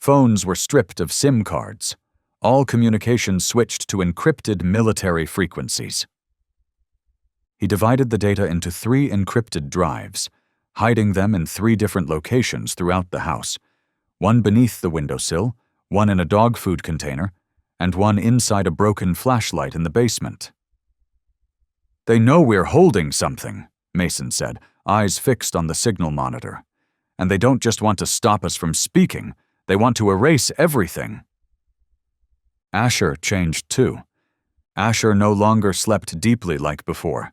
Phones were stripped of SIM cards. All communications switched to encrypted military frequencies. He divided the data into 3 encrypted drives, hiding them in 3 different locations throughout the house, one beneath the windowsill, one in a dog food container, and one inside a broken flashlight in the basement. "They know we're holding something," Mason said, eyes fixed on the signal monitor. "And they don't just want to stop us from speaking, they want to erase everything." Asher changed too. Asher no longer slept deeply like before.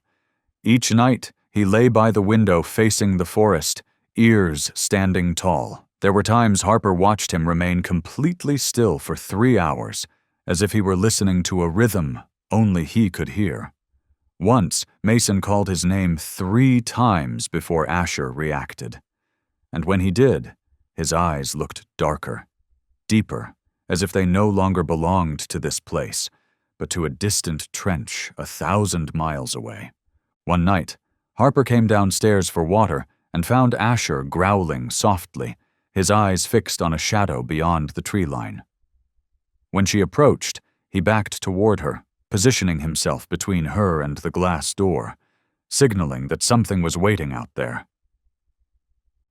Each night, he lay by the window facing the forest, ears standing tall. There were times Harper watched him remain completely still for 3 hours, as if he were listening to a rhythm only he could hear. Once, Mason called his name 3 times before Asher reacted. And when he did, his eyes looked darker, deeper, as if they no longer belonged to this place, but to a distant trench 1,000 miles away. One night, Harper came downstairs for water and found Asher growling softly, his eyes fixed on a shadow beyond the tree line. When she approached, he backed toward her, positioning himself between her and the glass door, signaling that something was waiting out there.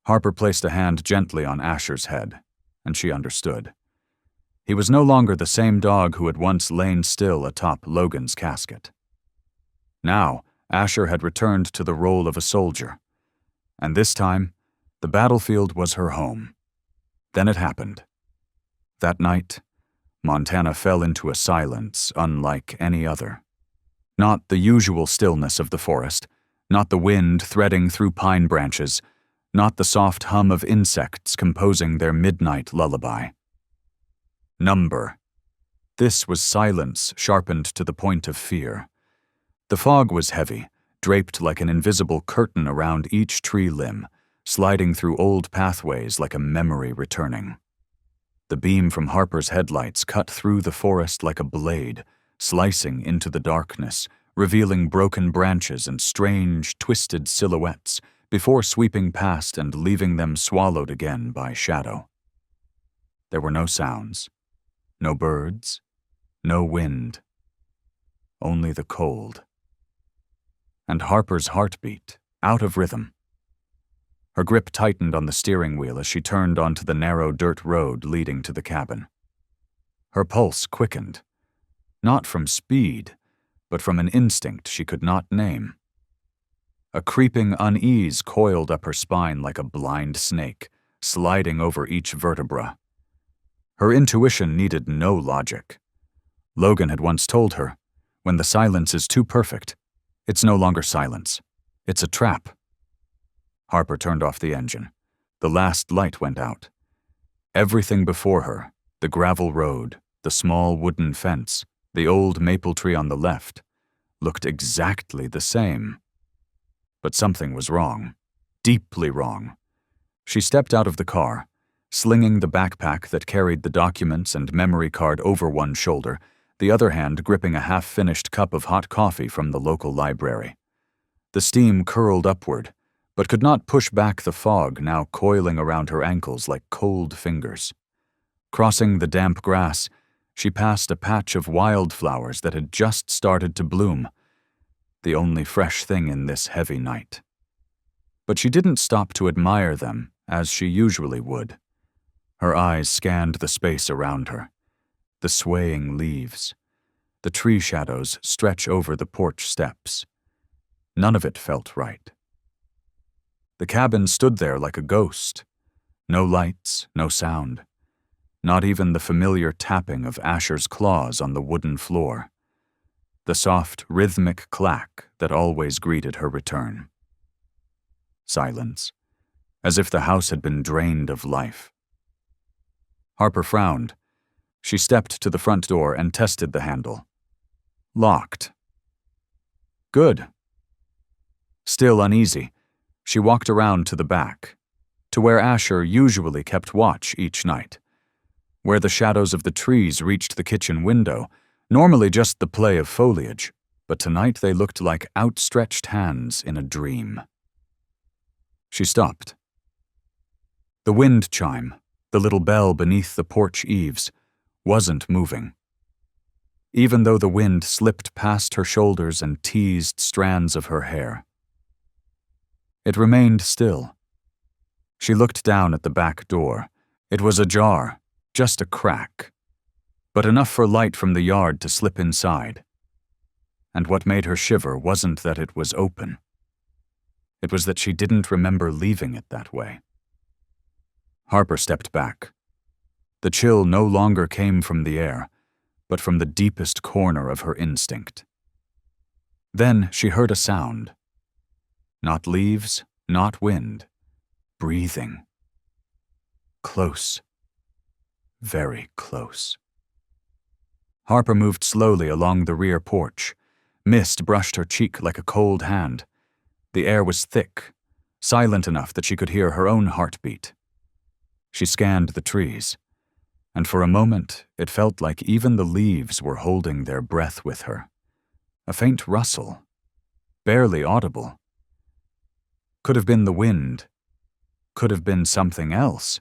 Harper placed a hand gently on Asher's head, and she understood. He was no longer the same dog who had once lain still atop Logan's casket. Now, Asher had returned to the role of a soldier, and this time, the battlefield was her home. Then it happened. That night, Montana fell into a silence unlike any other. Not the usual stillness of the forest, not the wind threading through pine branches, not the soft hum of insects composing their midnight lullaby. Number. This was silence sharpened to the point of fear. The fog was heavy, draped like an invisible curtain around each tree limb, sliding through old pathways like a memory returning. The beam from Harper's headlights cut through the forest like a blade, slicing into the darkness, revealing broken branches and strange, twisted silhouettes, before sweeping past and leaving them swallowed again by shadow. There were no sounds, no birds, no wind, only the cold. And Harper's heartbeat, out of rhythm. Her grip tightened on the steering wheel as she turned onto the narrow dirt road leading to the cabin. Her pulse quickened. not from speed, but from an instinct she could not name. A creeping unease coiled up her spine like a blind snake, sliding over each vertebra. Her intuition needed no logic. Logan had once told her, when the silence is too perfect, it's no longer silence. It's a trap. Harper turned off the engine. The last light went out. Everything before her, the gravel road, the small wooden fence, the old maple tree on the left, looked exactly the same. But something was wrong. Deeply wrong. She stepped out of the car, slinging the backpack that carried the documents and memory card over one shoulder, the other hand gripping a half-finished cup of hot coffee from the local library. The steam curled upward, but could not push back the fog now coiling around her ankles like cold fingers. Crossing the damp grass, she passed a patch of wildflowers that had just started to bloom, the only fresh thing in this heavy night. But she didn't stop to admire them, as she usually would. Her eyes scanned the space around her, the swaying leaves, the tree shadows stretch over the porch steps. None of it felt right. The cabin stood there like a ghost. No lights, no sound. Not even the familiar tapping of Asher's claws on the wooden floor. The soft, rhythmic clack that always greeted her return. Silence, as if the house had been drained of life. Harper frowned. She stepped to the front door and tested the handle. Locked. Good. Still uneasy, she walked around to the back, to where Asher usually kept watch each night, where the shadows of the trees reached the kitchen window, normally just the play of foliage, but tonight they looked like outstretched hands in a dream. She stopped. The wind chime, the little bell beneath the porch eaves, wasn't moving. Even though the wind slipped past her shoulders and teased strands of her hair. It remained still. She looked down at the back door. It was ajar, just a crack, but enough for light from the yard to slip inside. And what made her shiver wasn't that it was open. It was that she didn't remember leaving it that way. Harper stepped back. The chill no longer came from the air, but from the deepest corner of her instinct. Then she heard a sound. Not leaves, not wind. Breathing. Close. Very close. Harper moved slowly along the rear porch. Mist brushed her cheek like a cold hand. The air was thick, silent enough that she could hear her own heartbeat. She scanned the trees, and for a moment it felt like even the leaves were holding their breath with her. A faint rustle, barely audible. Could have been the wind. Could have been something else.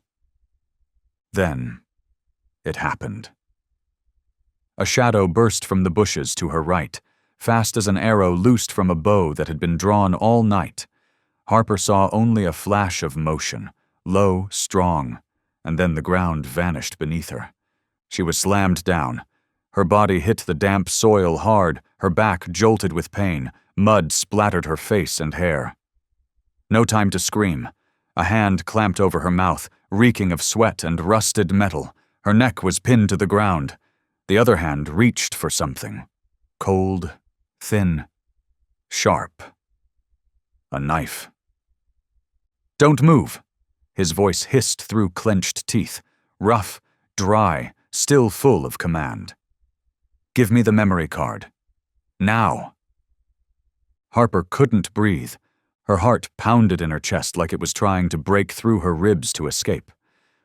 Then, it happened. A shadow burst from the bushes to her right, fast as an arrow loosed from a bow that had been drawn all night. Harper saw only a flash of motion, low, strong, and then the ground vanished beneath her. She was slammed down. Her body hit the damp soil hard, her back jolted with pain, mud splattered her face and hair. No time to scream. A hand clamped over her mouth, reeking of sweat and rusted metal. Her neck was pinned to the ground. The other hand reached for something. Cold, thin, sharp. A knife. "Don't move!" His voice hissed through clenched teeth, rough, dry, still full of command. "Give me the memory card. Now!" Harper couldn't breathe. Her heart pounded in her chest like it was trying to break through her ribs to escape.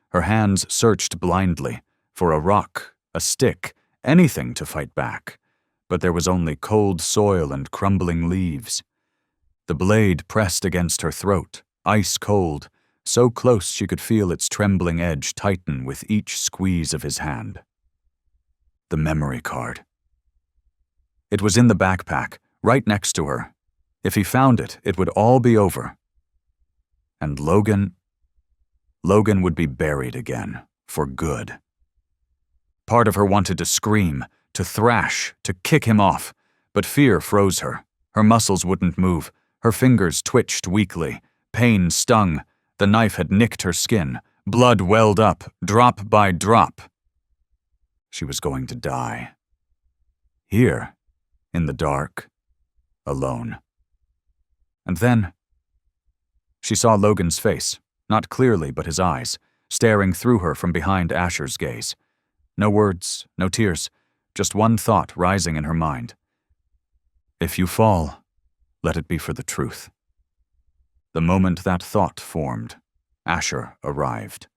Her hands searched blindly for a rock, a stick, anything to fight back, but there was only cold soil and crumbling leaves. The blade pressed against her throat, ice cold, so close she could feel its trembling edge tighten with each squeeze of his hand. The memory card. It was in the backpack, right next to her. If he found it, it would all be over. And Logan would be buried again, for good. Part of her wanted to scream, to thrash, to kick him off, but fear froze her. Her muscles wouldn't move. Her fingers twitched weakly. Pain stung. The knife had nicked her skin. Blood welled up, drop by drop. She was going to die. Here, in the dark, alone. And then she saw Logan's face, not clearly but his eyes, staring through her from behind Asher's gaze. No words, no tears, just one thought rising in her mind. If you fall, let it be for the truth. The moment that thought formed, Asher arrived.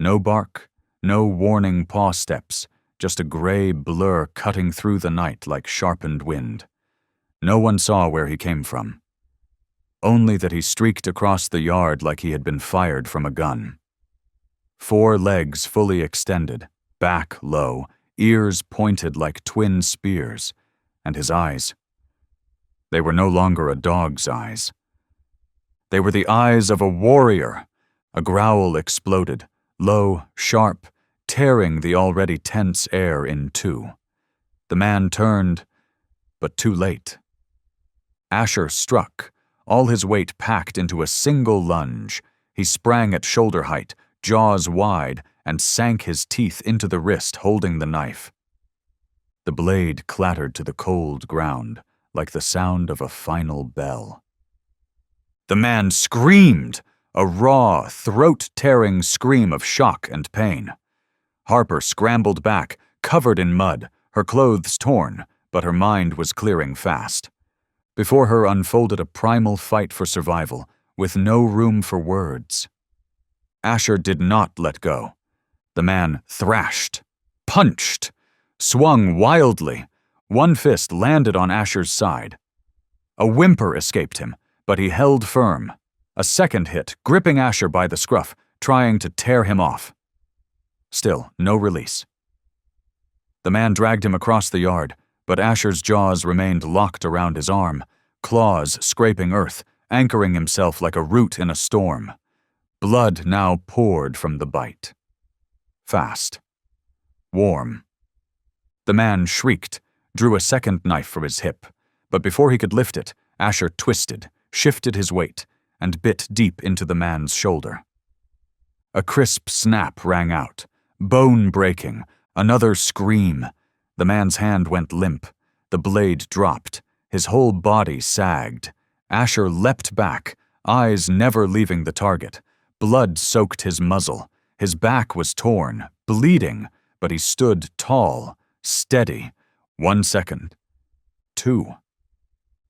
No bark, no warning paw steps, just a gray blur cutting through the night like sharpened wind. No one saw where he came from. Only that he streaked across the yard like he had been fired from a gun. 4 legs fully extended, back low, ears pointed like twin spears, and his eyes. They were no longer a dog's eyes. They were the eyes of a warrior. A growl exploded, low, sharp, tearing the already tense air in two. The man turned, but too late. Asher struck, all his weight packed into a single lunge. He sprang at shoulder height, jaws wide, and sank his teeth into the wrist holding the knife. The blade clattered to the cold ground, like the sound of a final bell. The man screamed, a raw, throat-tearing scream of shock and pain. Harper scrambled back, covered in mud, her clothes torn, but her mind was clearing fast. Before her unfolded a primal fight for survival, with no room for words. Asher did not let go. The man thrashed, punched, swung wildly. One fist landed on Asher's side. A whimper escaped him, but he held firm. A second hit, gripping Asher by the scruff, trying to tear him off. Still, no release. The man dragged him across the yard, but Asher's jaws remained locked around his arm, claws scraping earth, anchoring himself like a root in a storm. Blood now poured from the bite. Fast. Warm. The man shrieked, drew a second knife from his hip, but before he could lift it, Asher twisted, shifted his weight, and bit deep into the man's shoulder. A crisp snap rang out, bone-breaking, another scream. The man's hand went limp. The blade dropped. His whole body sagged. Asher leapt back, eyes never leaving the target. Blood soaked his muzzle. His back was torn, bleeding, but he stood tall, steady. 1 second. 2.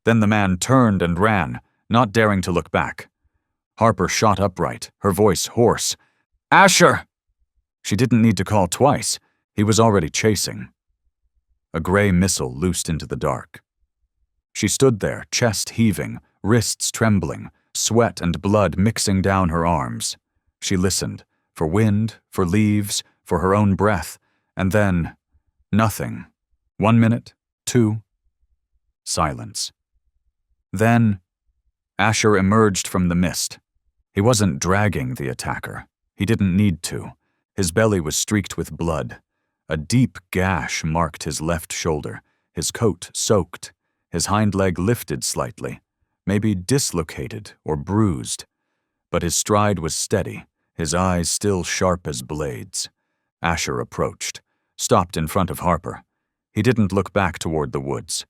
Then the man turned and ran, not daring to look back. Harper shot upright, her voice hoarse. "Asher!" She didn't need to call twice. He was already chasing. A gray missile loosed into the dark. She stood there, chest heaving, wrists trembling, sweat and blood mixing down her arms. She listened, for wind, for leaves, for her own breath, and then nothing. 1 minute, 2. Silence. Then Asher emerged from the mist. He wasn't dragging the attacker. He didn't need to. His belly was streaked with blood. A deep gash marked his left shoulder, his coat soaked, his hind leg lifted slightly, maybe dislocated or bruised. But his stride was steady, his eyes still sharp as blades. Asher approached, stopped in front of Harper. He didn't look back toward the woods.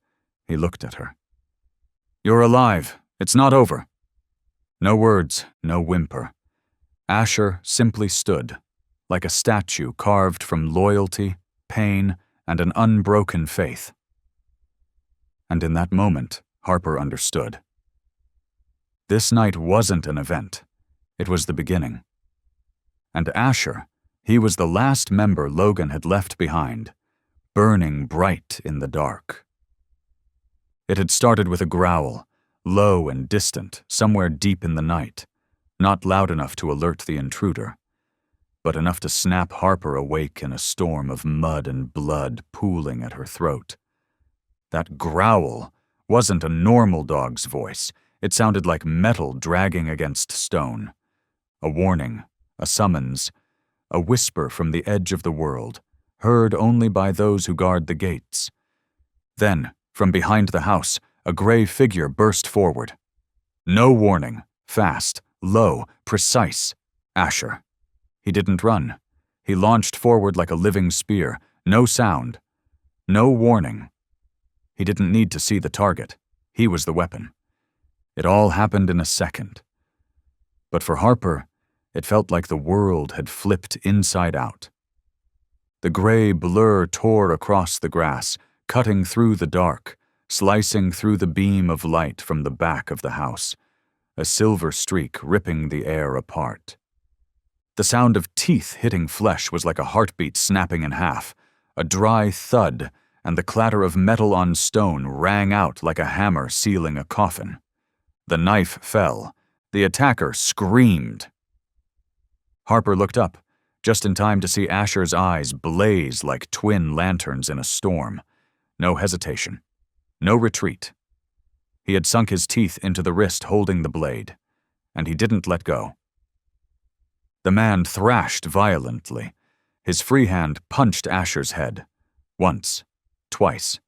He looked at her. "You're alive. It's not over." No words, no whimper. Asher simply stood, like a statue carved from loyalty, pain, and an unbroken faith. And in that moment, Harper understood. This night wasn't an event. It was the beginning. And Asher, he was the last member Logan had left behind, burning bright in the dark. It had started with a growl, low and distant, somewhere deep in the night, not loud enough to alert the intruder, but enough to snap Harper awake in a storm of mud and blood pooling at her throat. That growl wasn't a normal dog's voice. It sounded like metal dragging against stone. A warning, a summons, a whisper from the edge of the world, heard only by those who guard the gates. Then, from behind the house, a gray figure burst forward. No warning, fast, low, precise. Asher. He didn't run. He launched forward like a living spear. No sound. No warning. He didn't need to see the target. He was the weapon. It all happened in a second. But for Harper, it felt like the world had flipped inside out. The gray blur tore across the grass, cutting through the dark, slicing through the beam of light from the back of the house, a silver streak ripping the air apart. The sound of teeth hitting flesh was like a heartbeat snapping in half. A dry thud, and the clatter of metal on stone rang out like a hammer sealing a coffin. The knife fell. The attacker screamed. Harper looked up, just in time to see Asher's eyes blaze like twin lanterns in a storm. No hesitation. No retreat. He had sunk his teeth into the wrist holding the blade, and he didn't let go. The man thrashed violently. His free hand punched Asher's head. Once. Twice.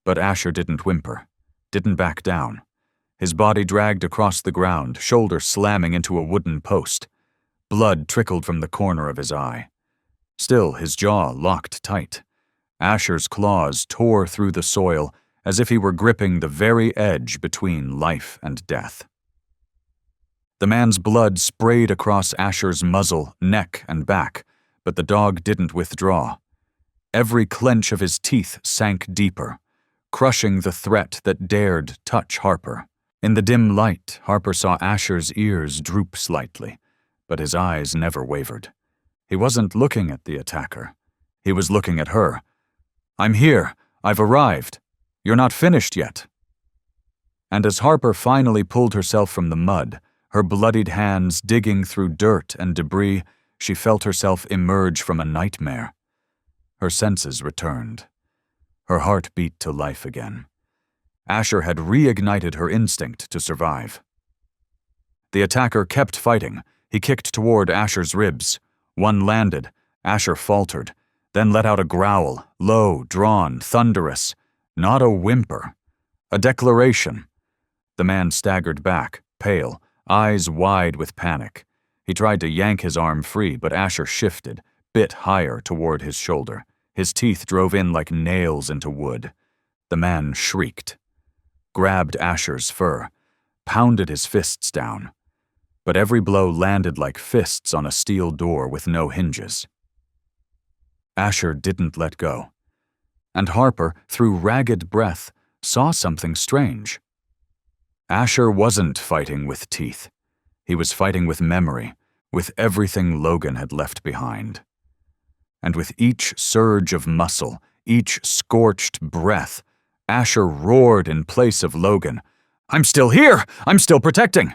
But Asher didn't whimper, didn't back down. His body dragged across the ground, shoulder slamming into a wooden post. Blood trickled from the corner of his eye. Still, his jaw locked tight. Asher's claws tore through the soil as if he were gripping the very edge between life and death. The man's blood sprayed across Asher's muzzle, neck, and back, but the dog didn't withdraw. Every clench of his teeth sank deeper, crushing the threat that dared touch Harper. In the dim light, Harper saw Asher's ears droop slightly, but his eyes never wavered. He wasn't looking at the attacker. He was looking at her. "I'm here. I've arrived. You're not finished yet." And as Harper finally pulled herself from the mud, her bloodied hands digging through dirt and debris, she felt herself emerge from a nightmare. Her senses returned. Her heart beat to life again. Asher had reignited her instinct to survive. The attacker kept fighting. He kicked toward Asher's ribs. One landed. Asher faltered, then let out a growl, low, drawn, thunderous. Not a whimper. A declaration. The man staggered back, pale, eyes wide with panic. He tried to yank his arm free, but Asher shifted, bit higher toward his shoulder. His teeth drove in like nails into wood. The man shrieked, grabbed Asher's fur, pounded his fists down. But every blow landed like fists on a steel door with no hinges. Asher didn't let go. And Harper, through ragged breath, saw something strange. Asher wasn't fighting with teeth. He was fighting with memory, with everything Logan had left behind. And with each surge of muscle, each scorched breath, Asher roared in place of Logan. "I'm still here! I'm still protecting!"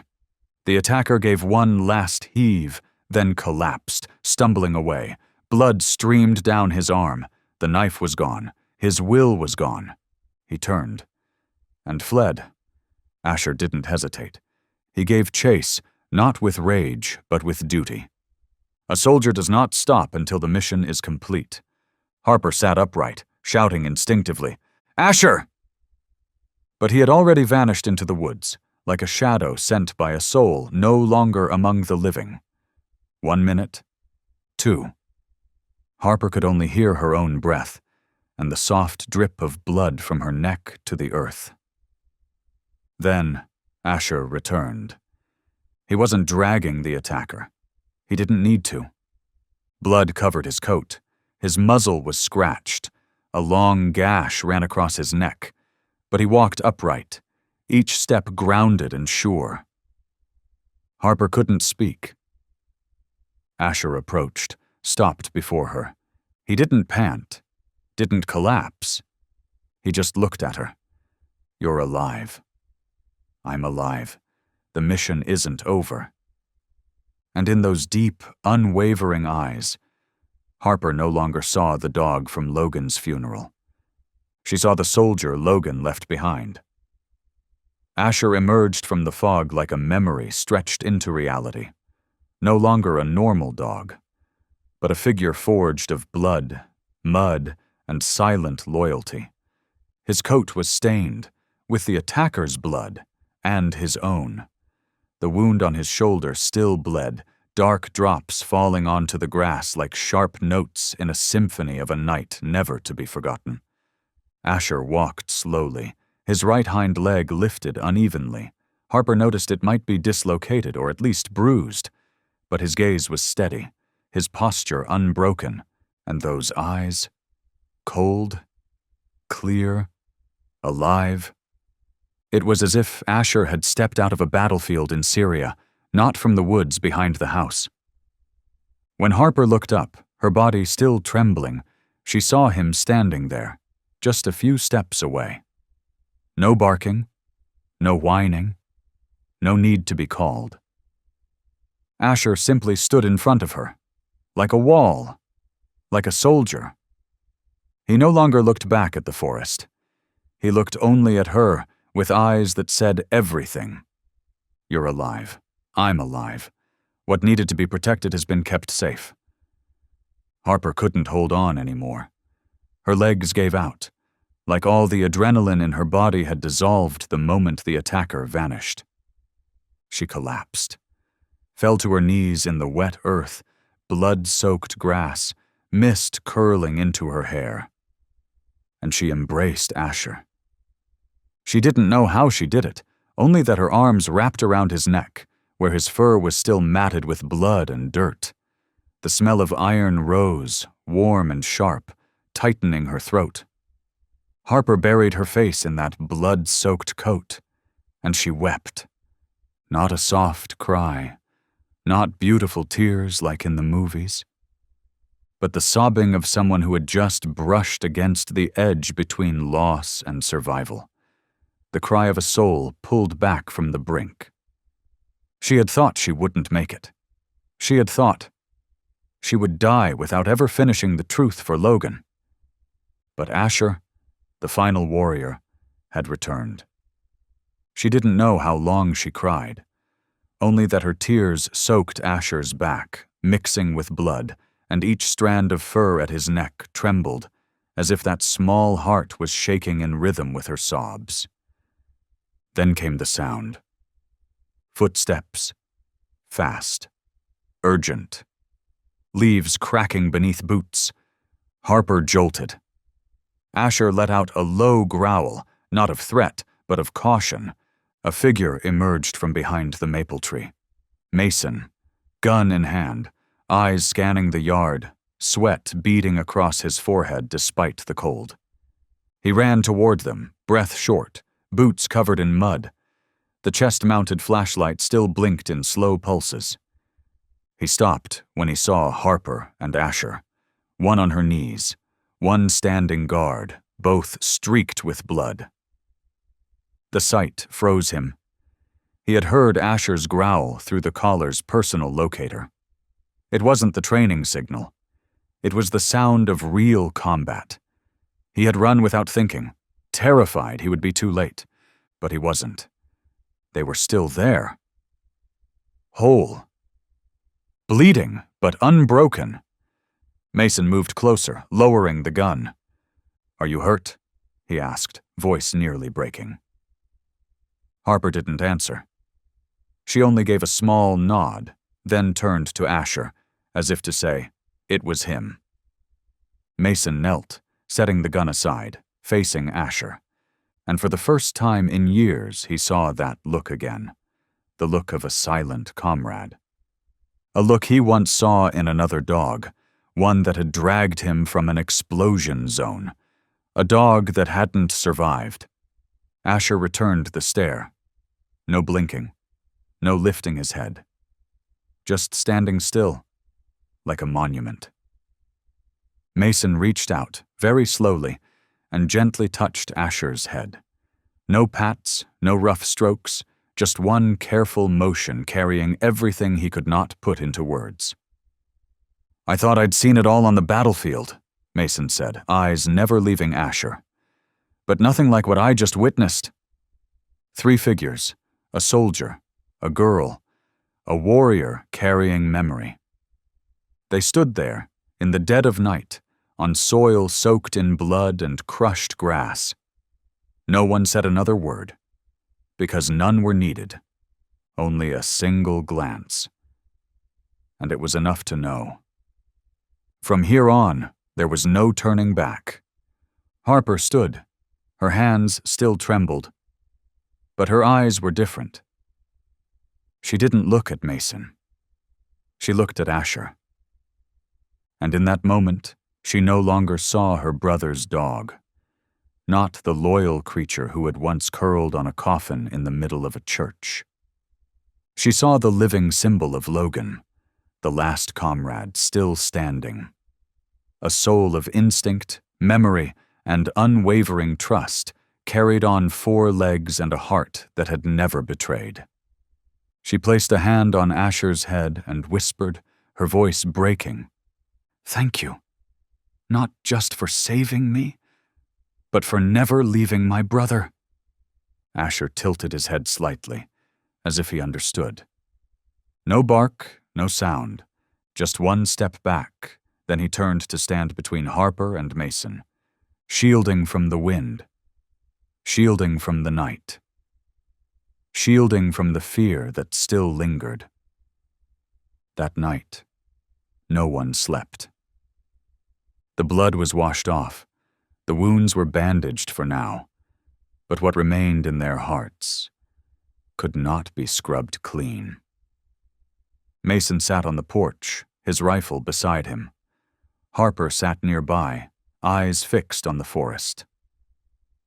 The attacker gave one last heave, then collapsed, stumbling away. Blood streamed down his arm. The knife was gone. His will was gone. He turned and fled. Asher didn't hesitate. He gave chase, not with rage, but with duty. A soldier does not stop until the mission is complete. Harper sat upright, shouting instinctively, "Asher!" But he had already vanished into the woods, like a shadow sent by a soul no longer among the living. 1 minute, 2. Harper could only hear her own breath, and the soft drip of blood from her neck to the earth. Then Asher returned. He wasn't dragging the attacker. He didn't need to. Blood covered his coat. His muzzle was scratched. A long gash ran across his neck. But he walked upright, each step grounded and sure. Harper couldn't speak. Asher approached, stopped before her. He didn't pant, didn't collapse. He just looked at her. "You're alive. I'm alive. The mission isn't over." And in those deep, unwavering eyes, Harper no longer saw the dog from Logan's funeral. She saw the soldier Logan left behind. Asher emerged from the fog like a memory stretched into reality. No longer a normal dog, but a figure forged of blood, mud, and silent loyalty. His coat was stained, with the attacker's blood, and his own. The wound on his shoulder still bled, dark drops falling onto the grass like sharp notes in a symphony of a night never to be forgotten. Asher walked slowly, his right hind leg lifted unevenly. Harper noticed it might be dislocated or at least bruised, but his gaze was steady, his posture unbroken, and those eyes, cold, clear, alive. It was as if Asher had stepped out of a battlefield in Syria, not from the woods behind the house. When Harper looked up, her body still trembling, she saw him standing there, just a few steps away. No barking, no whining, no need to be called. Asher simply stood in front of her, like a wall, like a soldier. He no longer looked back at the forest. He looked only at her, with eyes that said everything. You're alive. I'm alive. What needed to be protected has been kept safe. Harper couldn't hold on anymore. Her legs gave out, like all the adrenaline in her body had dissolved the moment the attacker vanished. She collapsed, fell to her knees in the wet earth, blood-soaked grass, mist curling into her hair. And she embraced Asher. She didn't know how she did it, only that her arms wrapped around his neck, where his fur was still matted with blood and dirt. The smell of iron rose, warm and sharp, tightening her throat. Harper buried her face in that blood-soaked coat, and she wept. Not a soft cry, not beautiful tears like in the movies, but the sobbing of someone who had just brushed against the edge between loss and survival. The cry of a soul pulled back from the brink. She had thought she wouldn't make it. She had thought she would die without ever finishing the truth for Logan. But Asher, the final warrior, had returned. She didn't know how long she cried, only that her tears soaked Asher's back, mixing with blood, and each strand of fur at his neck trembled, as if that small heart was shaking in rhythm with her sobs. Then came the sound. Footsteps. Fast. Urgent. Leaves cracking beneath boots. Harper jolted. Asher let out a low growl, not of threat, but of caution. A figure emerged from behind the maple tree. Mason, gun in hand, eyes scanning the yard, sweat beading across his forehead despite the cold. He ran toward them, breath short, boots covered in mud. The chest-mounted flashlight still blinked in slow pulses. He stopped when he saw Harper and Asher, one on her knees, one standing guard, both streaked with blood. The sight froze him. He had heard Asher's growl through the collar's personal locator. It wasn't the training signal. It was the sound of real combat. He had run without thinking, terrified he would be too late, but he wasn't. They were still there. Whole. Bleeding, but unbroken. Mason moved closer, lowering the gun. "Are you hurt?" he asked, voice nearly breaking. Harper didn't answer. She only gave a small nod, then turned to Asher, as if to say, it was him. Mason knelt, setting the gun aside, facing Asher. And for the first time in years he saw that look again, the look of a silent comrade. A look he once saw in another dog, one that had dragged him from an explosion zone, a dog that hadn't survived. Asher returned the stare. No blinking, no lifting his head. Just standing still, like a monument. Mason reached out, very slowly, and gently touched Asher's head. No pats, no rough strokes, just one careful motion carrying everything he could not put into words. "I thought I'd seen it all on the battlefield," Mason said, eyes never leaving Asher. "But nothing like what I just witnessed." 3 figures, a soldier, a girl, a warrior carrying memory. They stood there, in the dead of night, on soil soaked in blood and crushed grass. No one said another word, because none were needed, only a single glance. And it was enough to know. From here on, there was no turning back. Harper stood. Her hands still trembled, but her eyes were different. She didn't look at Mason. She looked at Asher. And in that moment, she no longer saw her brother's dog, not the loyal creature who had once curled on a coffin in the middle of a church. She saw the living symbol of Logan, the last comrade still standing. A soul of instinct, memory, and unwavering trust carried on 4 legs and a heart that had never betrayed. She placed a hand on Asher's head and whispered, her voice breaking, "Thank you, not just for saving me, but for never leaving my brother." Asher tilted his head slightly, as if he understood. No bark, no sound, just one step back, then he turned to stand between Harper and Mason, shielding from the wind, shielding from the night, shielding from the fear that still lingered. That night, no one slept. The blood was washed off. The wounds were bandaged for now, but what remained in their hearts could not be scrubbed clean. Mason sat on the porch, his rifle beside him. Harper sat nearby, eyes fixed on the forest.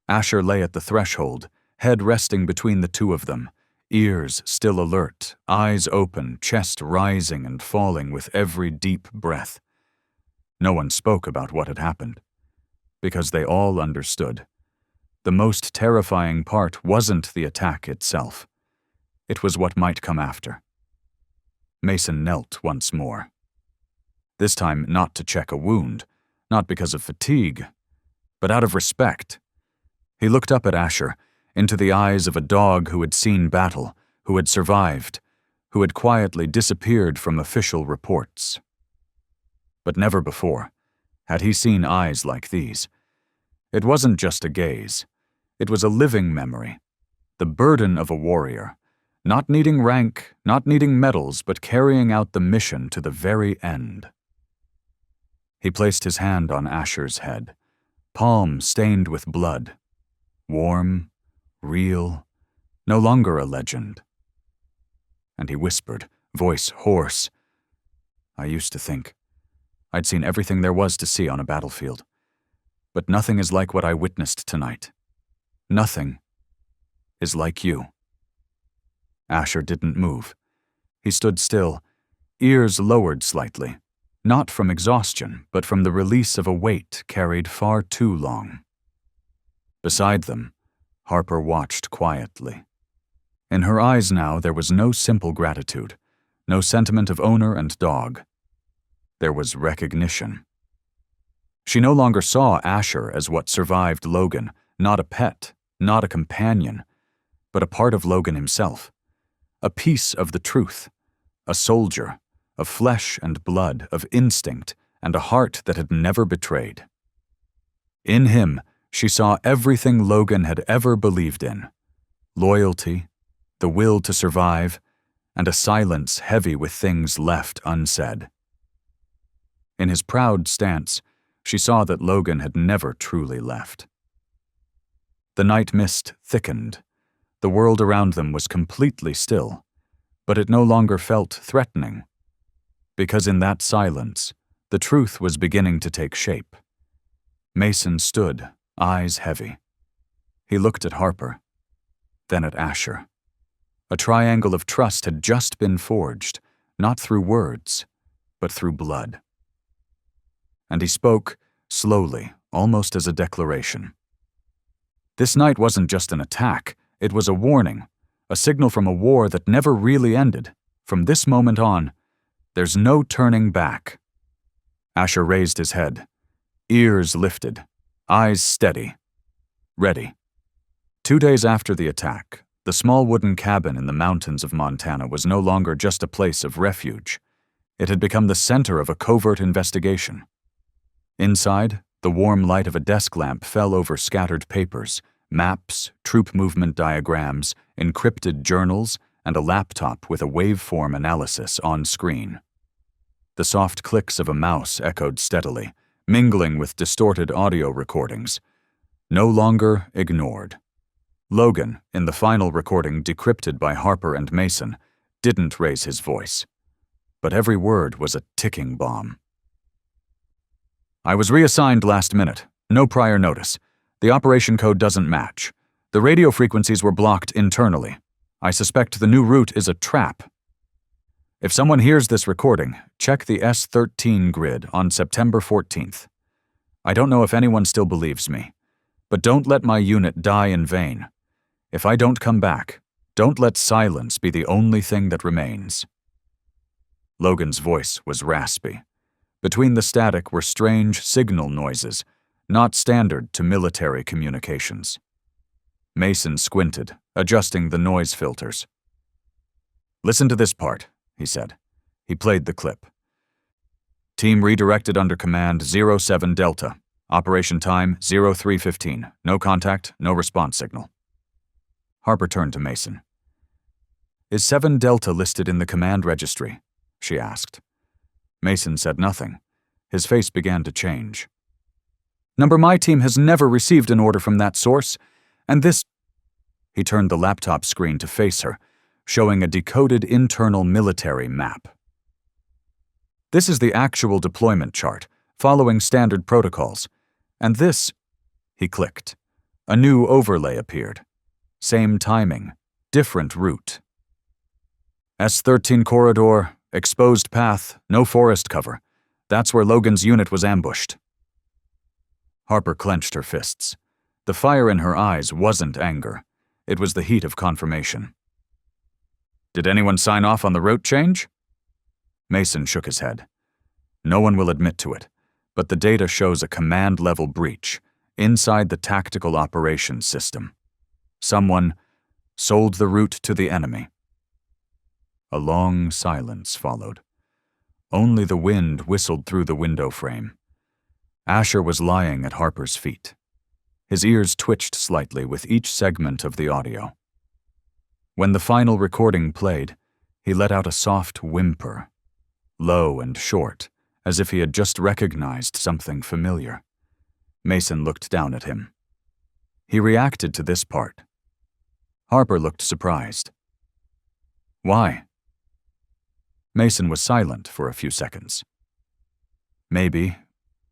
Asher lay at the threshold, head resting between the two of them, ears still alert, eyes open, chest rising and falling with every deep breath. No one spoke about what had happened, because they all understood. The most terrifying part wasn't the attack itself. It was what might come after. Mason knelt once more. This time not to check a wound, not because of fatigue, but out of respect. He looked up at Asher, into the eyes of a dog who had seen battle, who had survived, who had quietly disappeared from official reports. But never before had he seen eyes like these. It wasn't just a gaze. It was a living memory, the burden of a warrior, not needing rank, not needing medals, but carrying out the mission to the very end. He placed his hand on Asher's head, palm stained with blood, warm, real, no longer a legend. And he whispered, voice hoarse, "I used to think I'd seen everything there was to see on a battlefield, but nothing is like what I witnessed tonight. Nothing is like you." Asher didn't move. He stood still, ears lowered slightly, not from exhaustion, but from the release of a weight carried far too long. Beside them, Harper watched quietly. In her eyes now there was no simple gratitude, no sentiment of owner and dog. There was recognition. She no longer saw Asher as what survived Logan, not a pet, not a companion, but a part of Logan himself, a piece of the truth, a soldier, of flesh and blood, of instinct, and a heart that had never betrayed. In him, she saw everything Logan had ever believed in: loyalty, the will to survive, and a silence heavy with things left unsaid. In his proud stance, she saw that Logan had never truly left. The night mist thickened. The world around them was completely still, but it no longer felt threatening, because in that silence, the truth was beginning to take shape. Mason stood, eyes heavy. He looked at Harper, then at Asher. A triangle of trust had just been forged, not through words, but through blood. And he spoke, slowly, almost as a declaration. This night wasn't just an attack, it was a warning, a signal from a war that never really ended. From this moment on, there's no turning back. Asher raised his head, ears lifted, eyes steady, ready. 2 days after the attack, the small wooden cabin in the mountains of Montana was no longer just a place of refuge. It had become the center of a covert investigation. Inside, the warm light of a desk lamp fell over scattered papers, maps, troop movement diagrams, encrypted journals, and a laptop with a waveform analysis on screen. The soft clicks of a mouse echoed steadily, mingling with distorted audio recordings. No longer ignored. Logan, in the final recording decrypted by Harper and Mason, didn't raise his voice. But every word was a ticking bomb. I was reassigned last minute. No prior notice. The operation code doesn't match. The radio frequencies were blocked internally. I suspect the new route is a trap. If someone hears this recording, check the S13 grid on September 14th. I don't know if anyone still believes me, but don't let my unit die in vain. If I don't come back, don't let silence be the only thing that remains. Logan's voice was raspy. Between the static were strange signal noises, not standard to military communications. Mason squinted, adjusting the noise filters. "Listen to this part," he said. He played the clip. "Team redirected under command 07 Delta. Operation time 03:15. No contact, no response signal." Harper turned to Mason. "Is 7 Delta listed in the command registry?" she asked. Mason said nothing. His face began to change. "Number, my team has never received an order from that source, and this—" He turned the laptop screen to face her, showing a decoded internal military map. "This is the actual deployment chart, following standard protocols. And this—" He clicked. A new overlay appeared. Same timing, different route. S13 corridor, exposed path, no forest cover. That's where Logan's unit was ambushed. Harper clenched her fists. The fire in her eyes wasn't anger. It was the heat of confirmation. "Did anyone sign off on the route change?" Mason shook his head. "No one will admit to it, but the data shows a command-level breach inside the tactical operations system. Someone sold the route to the enemy." A long silence followed. Only the wind whistled through the window frame. Asher was lying at Harper's feet. His ears twitched slightly with each segment of the audio. When the final recording played, he let out a soft whimper, low and short, as if he had just recognized something familiar. Mason looked down at him. He reacted to this part. Harper looked surprised. "Why?" Mason was silent for a few seconds. Maybe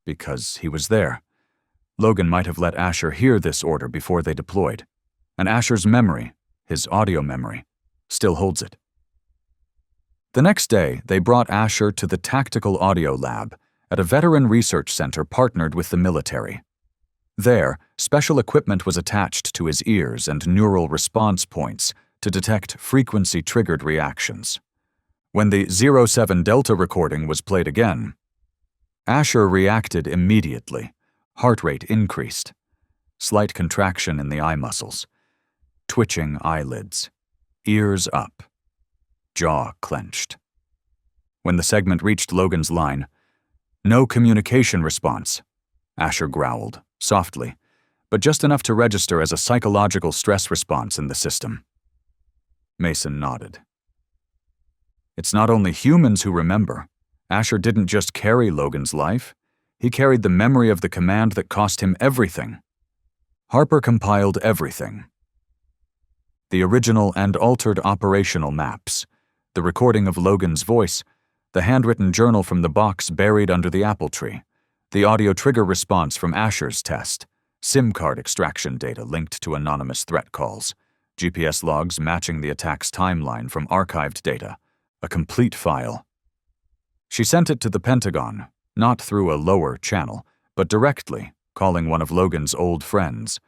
because he was there. Logan might have let Asher hear this order before they deployed, and Asher's memory, his audio memory, still holds it. The next day, they brought Asher to the Tactical Audio Lab at a veteran research center partnered with the military. There, special equipment was attached to his ears and neural response points to detect frequency-triggered reactions. When the 07 Delta recording was played again, Asher reacted immediately. Heart rate increased. Slight contraction in the eye muscles. Twitching eyelids. Ears up. Jaw clenched. When the segment reached Logan's line, "No communication response," Asher growled, softly, but just enough to register as a psychological stress response in the system. Mason nodded. "It's not only humans who remember. Asher didn't just carry Logan's life. He carried the memory of the command that cost him everything." Harper compiled everything. The original and altered operational maps, the recording of Logan's voice, the handwritten journal from the box buried under the apple tree, the audio trigger response from Asher's test, SIM card extraction data linked to anonymous threat calls, GPS logs matching the attack's timeline from archived data, a complete file. She sent it to the Pentagon, not through a lower channel, but directly, calling one of Logan's old friends,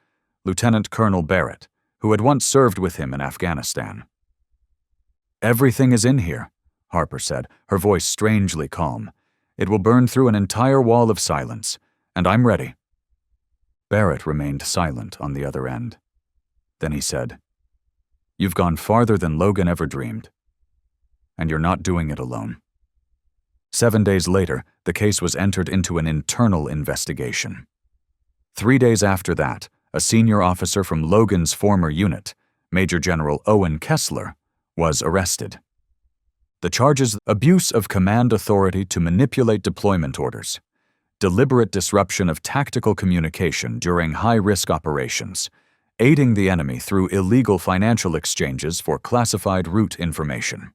Lieutenant Colonel Barrett, who had once served with him in Afghanistan. "Everything is in here," Harper said, her voice strangely calm. "It will burn through an entire wall of silence, and I'm ready." Barrett remained silent on the other end. Then he said, "You've gone farther than Logan ever dreamed. And you're not doing it alone." 7 days later, the case was entered into an internal investigation. 3 days after that, a senior officer from Logan's former unit, Major General Owen Kessler, was arrested. The charges: abuse of command authority to manipulate deployment orders, deliberate disruption of tactical communication during high-risk operations, aiding the enemy through illegal financial exchanges for classified route information.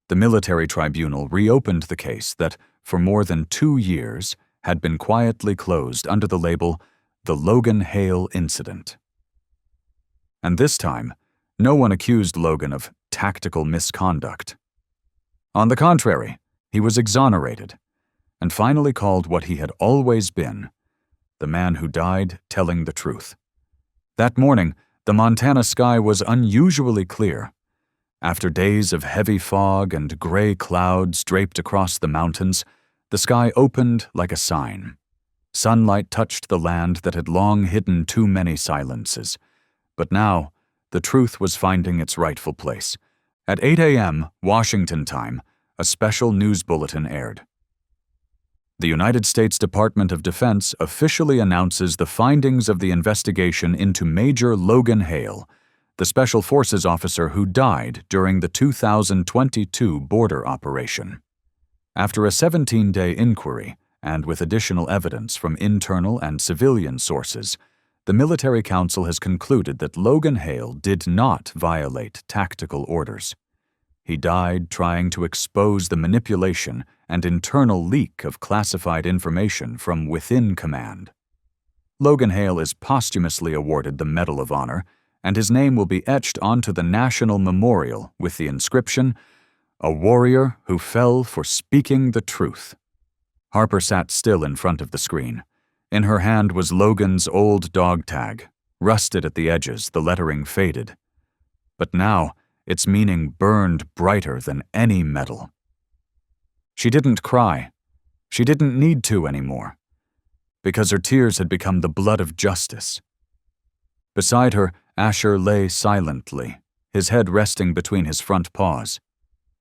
The military tribunal reopened the case that, for more than 2 years, had been quietly closed under the label the Logan Hale Incident. And this time, no one accused Logan of tactical misconduct. On the contrary, he was exonerated and finally called what he had always been, the man who died telling the truth. That morning, the Montana sky was unusually clear. After days of heavy fog and gray clouds draped across the mountains, the sky opened like a sign. Sunlight touched the land that had long hidden too many silences. But now, the truth was finding its rightful place. At 8 a.m. Washington time, a special news bulletin aired. The United States Department of Defense officially announces the findings of the investigation into Major Logan Hale, the Special Forces officer who died during the 2022 border operation. After a 17-day inquiry, and with additional evidence from internal and civilian sources, the Military Council has concluded that Logan Hale did not violate tactical orders. He died trying to expose the manipulation and internal leak of classified information from within command. Logan Hale is posthumously awarded the Medal of Honor, and his name will be etched onto the National Memorial with the inscription, "A warrior who fell for speaking the truth." Harper sat still in front of the screen. In her hand was Logan's old dog tag. Rusted at the edges, the lettering faded. But now, its meaning burned brighter than any medal. She didn't cry. She didn't need to anymore, because her tears had become the blood of justice. Beside her, Asher lay silently, his head resting between his front paws.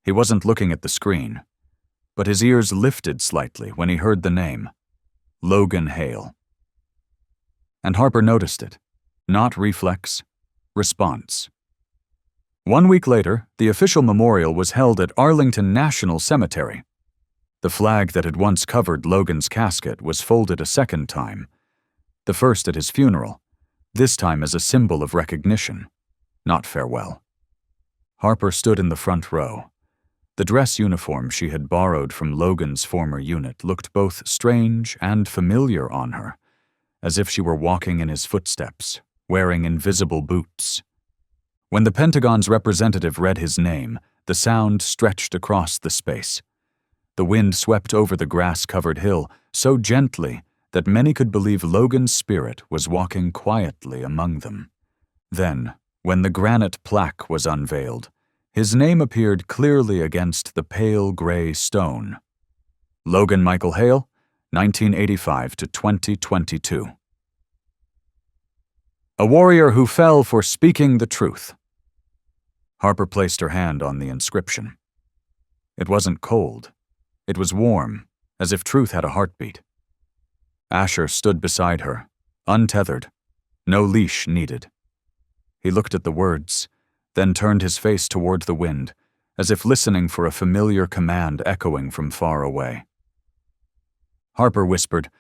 He wasn't looking at the screen, but his ears lifted slightly when he heard the name, Logan Hale. And Harper noticed it. Not reflex, response. 1 week later, the official memorial was held at Arlington National Cemetery. The flag that had once covered Logan's casket was folded a second time, the first at his funeral, this time as a symbol of recognition, not farewell. Harper stood in the front row. The dress uniform she had borrowed from Logan's former unit looked both strange and familiar on her, as if she were walking in his footsteps, wearing invisible boots. When the Pentagon's representative read his name, the sound stretched across the space. The wind swept over the grass-covered hill so gently that many could believe Logan's spirit was walking quietly among them. Then, when the granite plaque was unveiled, his name appeared clearly against the pale gray stone. Logan Michael Hale, 1985 to 2022. A warrior who fell for speaking the truth. Harper placed her hand on the inscription. It wasn't cold. It was warm, as if truth had a heartbeat. Asher stood beside her, untethered, no leash needed. He looked at the words, then turned his face toward the wind, as if listening for a familiar command echoing from far away. Harper whispered,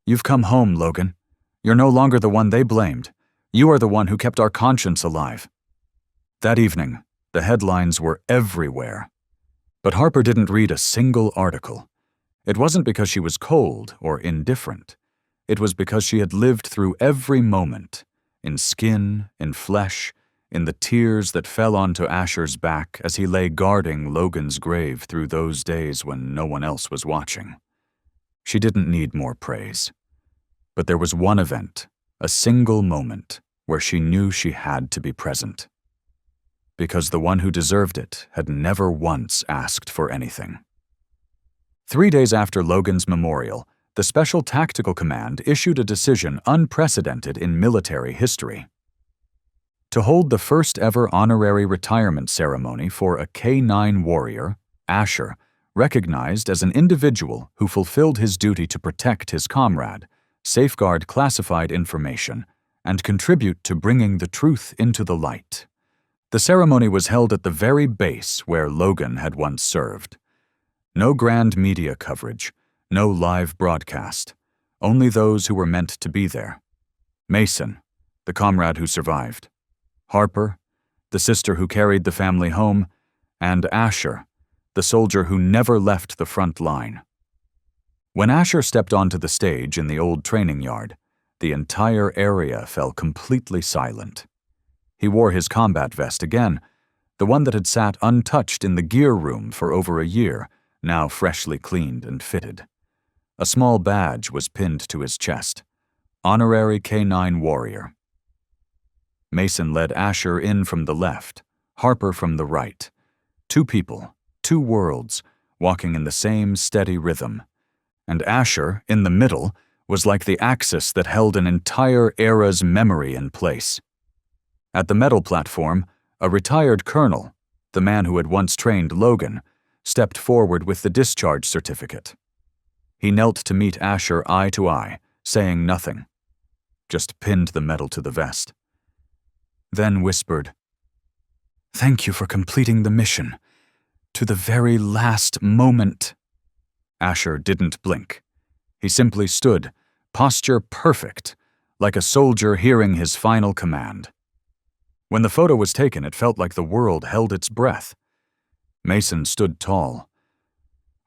"You've come home, Logan. You're no longer the one they blamed. You are the one who kept our conscience alive." That evening, the headlines were everywhere. But Harper didn't read a single article. It wasn't because she was cold or indifferent. It was because she had lived through every moment, in skin, in flesh, in the tears that fell onto Asher's back as he lay guarding Logan's grave through those days when no one else was watching. She didn't need more praise. But there was one event, a single moment, where she knew she had to be present. Because the one who deserved it had never once asked for anything. 3 days after Logan's memorial, the Special Tactical Command issued a decision unprecedented in military history. To hold the first ever honorary retirement ceremony for a K-9 warrior, Asher, recognized as an individual who fulfilled his duty to protect his comrade, safeguard classified information, and contribute to bringing the truth into the light. The ceremony was held at the very base where Logan had once served. No grand media coverage, no live broadcast, only those who were meant to be there. Mason, the comrade who survived; Harper, the sister who carried the family home; and Asher, the soldier who never left the front line. When Asher stepped onto the stage in the old training yard, the entire area fell completely silent. He wore his combat vest again, the one that had sat untouched in the gear room for over a year, now freshly cleaned and fitted. A small badge was pinned to his chest. Honorary K9 Warrior. Mason led Asher in from the left, Harper from the right. Two people, two worlds, walking in the same steady rhythm. And Asher, in the middle, was like the axis that held an entire era's memory in place. At the metal platform, a retired colonel, the man who had once trained Logan, stepped forward with the discharge certificate. He knelt to meet Asher eye to eye, saying nothing, just pinned the medal to the vest. Then whispered, "Thank you for completing the mission, to the very last moment." Asher didn't blink. He simply stood, posture perfect, like a soldier hearing his final command. When the photo was taken, it felt like the world held its breath. Mason stood tall.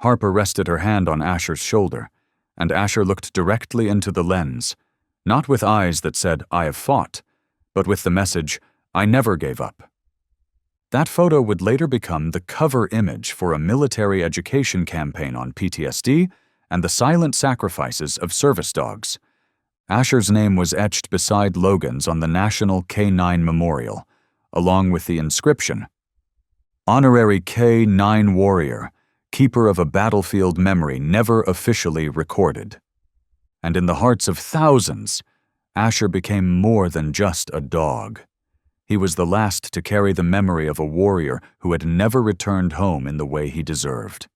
Harper rested her hand on Asher's shoulder, and Asher looked directly into the lens, not with eyes that said, "I have fought," but with the message, "I never gave up." That photo would later become the cover image for a military education campaign on PTSD and the silent sacrifices of service dogs. Asher's name was etched beside Logan's on the National K9 Memorial, along with the inscription, "Honorary K9 Warrior, keeper of a battlefield memory never officially recorded." And in the hearts of thousands, Asher became more than just a dog. He was the last to carry the memory of a warrior who had never returned home in the way he deserved.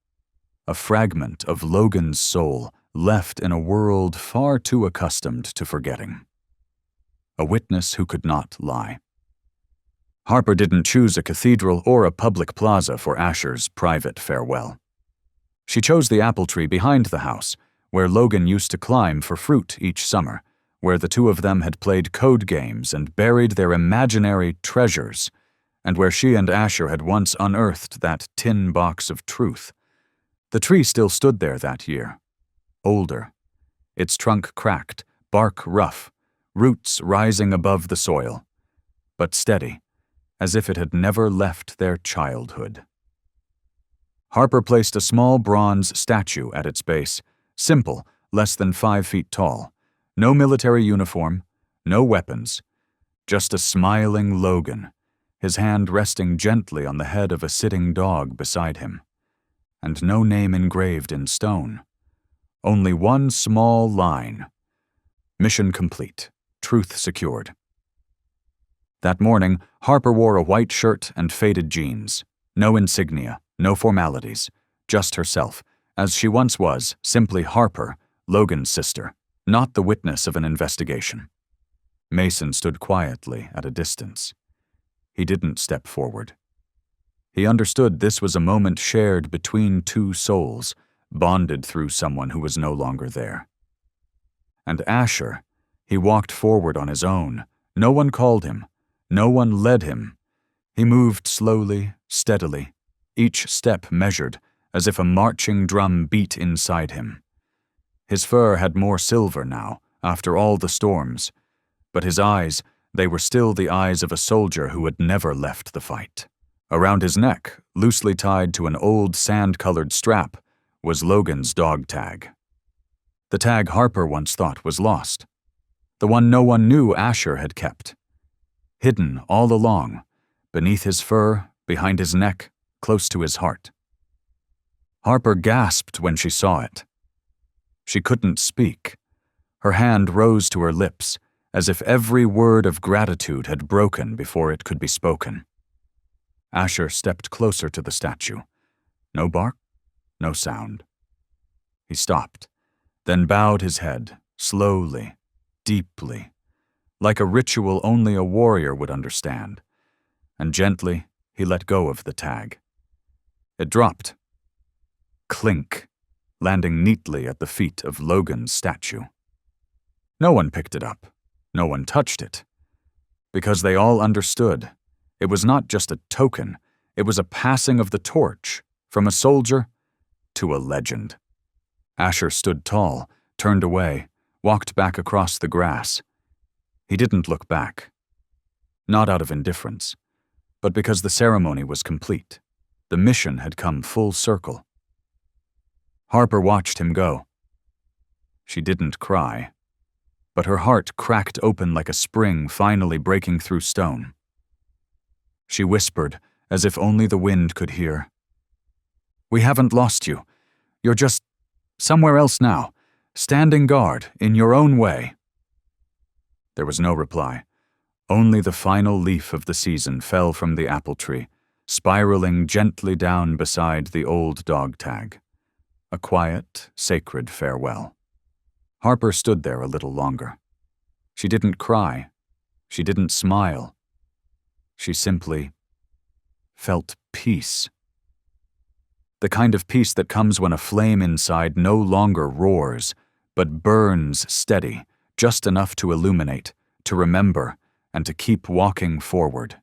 A fragment of Logan's soul left in a world far too accustomed to forgetting. A witness who could not lie. Harper didn't choose a cathedral or a public plaza for Asher's private farewell. She chose the apple tree behind the house, where Logan used to climb for fruit each summer, where the two of them had played code games and buried their imaginary treasures, and where she and Asher had once unearthed that tin box of truth. The tree still stood there that year, older, its trunk cracked, bark rough, roots rising above the soil, but steady, as if it had never left their childhood. Harper placed a small bronze statue at its base, simple, less than 5 feet tall. No military uniform, no weapons, just a smiling Logan, his hand resting gently on the head of a sitting dog beside him. And no name engraved in stone. Only one small line. Mission complete. Truth secured. That morning, Harper wore a white shirt and faded jeans. No insignia, no formalities, just herself, as she once was, simply Harper, Logan's sister, not the witness of an investigation. Mason stood quietly at a distance. He didn't step forward. He understood this was a moment shared between two souls, bonded through someone who was no longer there. And Asher, he walked forward on his own. No one called him. No one led him. He moved slowly, steadily, each step measured, as if a marching drum beat inside him. His fur had more silver now, after all the storms, but his eyes, they were still the eyes of a soldier who had never left the fight. Around his neck, loosely tied to an old sand-colored strap, was Logan's dog tag. The tag Harper once thought was lost. The one no one knew Asher had kept. Hidden all along, beneath his fur, behind his neck, close to his heart. Harper gasped when she saw it. She couldn't speak. Her hand rose to her lips, as if every word of gratitude had broken before it could be spoken. Asher stepped closer to the statue. No bark, No sound. He stopped, then bowed his head, slowly, deeply, like a ritual only a warrior would understand, and gently he let go of the tag. It dropped. Clink, landing neatly at the feet of Logan's statue. No one picked it up. No one touched it. Because they all understood. It was not just a token. It was a passing of the torch from a soldier to a legend. Asher stood tall, turned away, walked back across the grass. He didn't look back. Not out of indifference, but because the ceremony was complete. The mission had come full circle. Harper watched him go. She didn't cry, but her heart cracked open like a spring finally breaking through stone. She whispered, as if only the wind could hear. "We haven't lost you. You're just somewhere else now, standing guard in your own way." There was no reply. Only the final leaf of the season fell from the apple tree, spiraling gently down beside the old dog tag. A quiet, sacred farewell. Harper stood there a little longer. She didn't cry. She didn't smile. She simply felt peace. The kind of peace that comes when a flame inside no longer roars, but burns steady, just enough to illuminate, to remember, and to keep walking forward.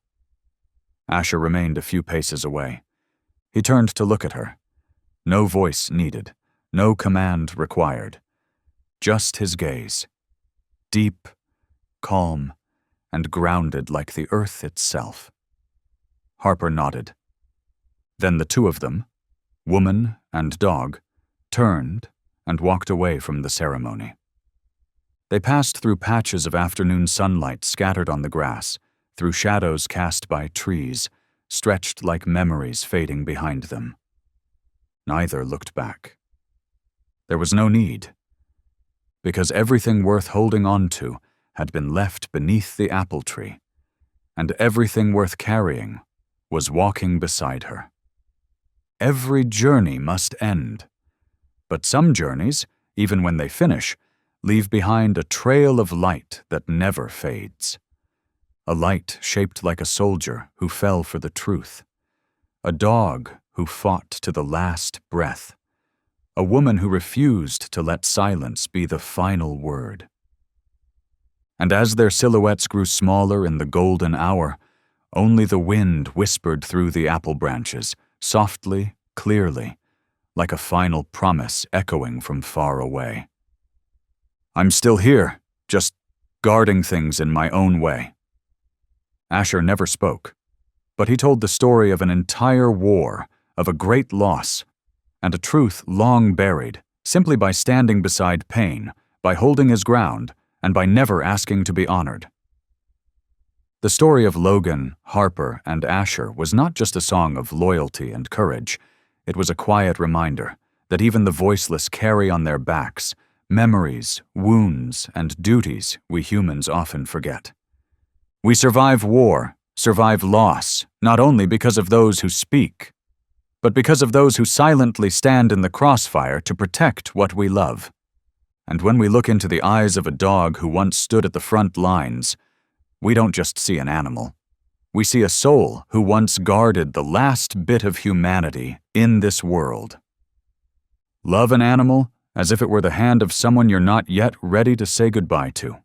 Asher remained a few paces away. He turned to look at her. No voice needed, no command required. Just his gaze. Deep, calm, and grounded like the earth itself. Harper nodded. Then the two of them, woman and dog, turned and walked away from the ceremony. They passed through patches of afternoon sunlight scattered on the grass, through shadows cast by trees, stretched like memories fading behind them. Neither looked back. There was no need, because everything worth holding on to had been left beneath the apple tree, and everything worth carrying was walking beside her. Every journey must end, but some journeys, even when they finish, leave behind a trail of light that never fades. A light shaped like a soldier who fell for the truth, a dog who fought to the last breath, a woman who refused to let silence be the final word. And as their silhouettes grew smaller in the golden hour, only the wind whispered through the apple branches, softly, clearly, like a final promise echoing from far away. "I'm still here, just guarding things in my own way." Asher never spoke, but he told the story of an entire war, of a great loss, and a truth long buried, simply by standing beside pain, by holding his ground, and by never asking to be honored. The story of Logan, Harper, and Asher was not just a song of loyalty and courage. It was a quiet reminder that even the voiceless carry on their backs memories, wounds, and duties we humans often forget. We survive war, survive loss, not only because of those who speak, but because of those who silently stand in the crossfire to protect what we love. And when we look into the eyes of a dog who once stood at the front lines, we don't just see an animal. We see a soul who once guarded the last bit of humanity in this world. Love an animal as if it were the hand of someone you're not yet ready to say goodbye to.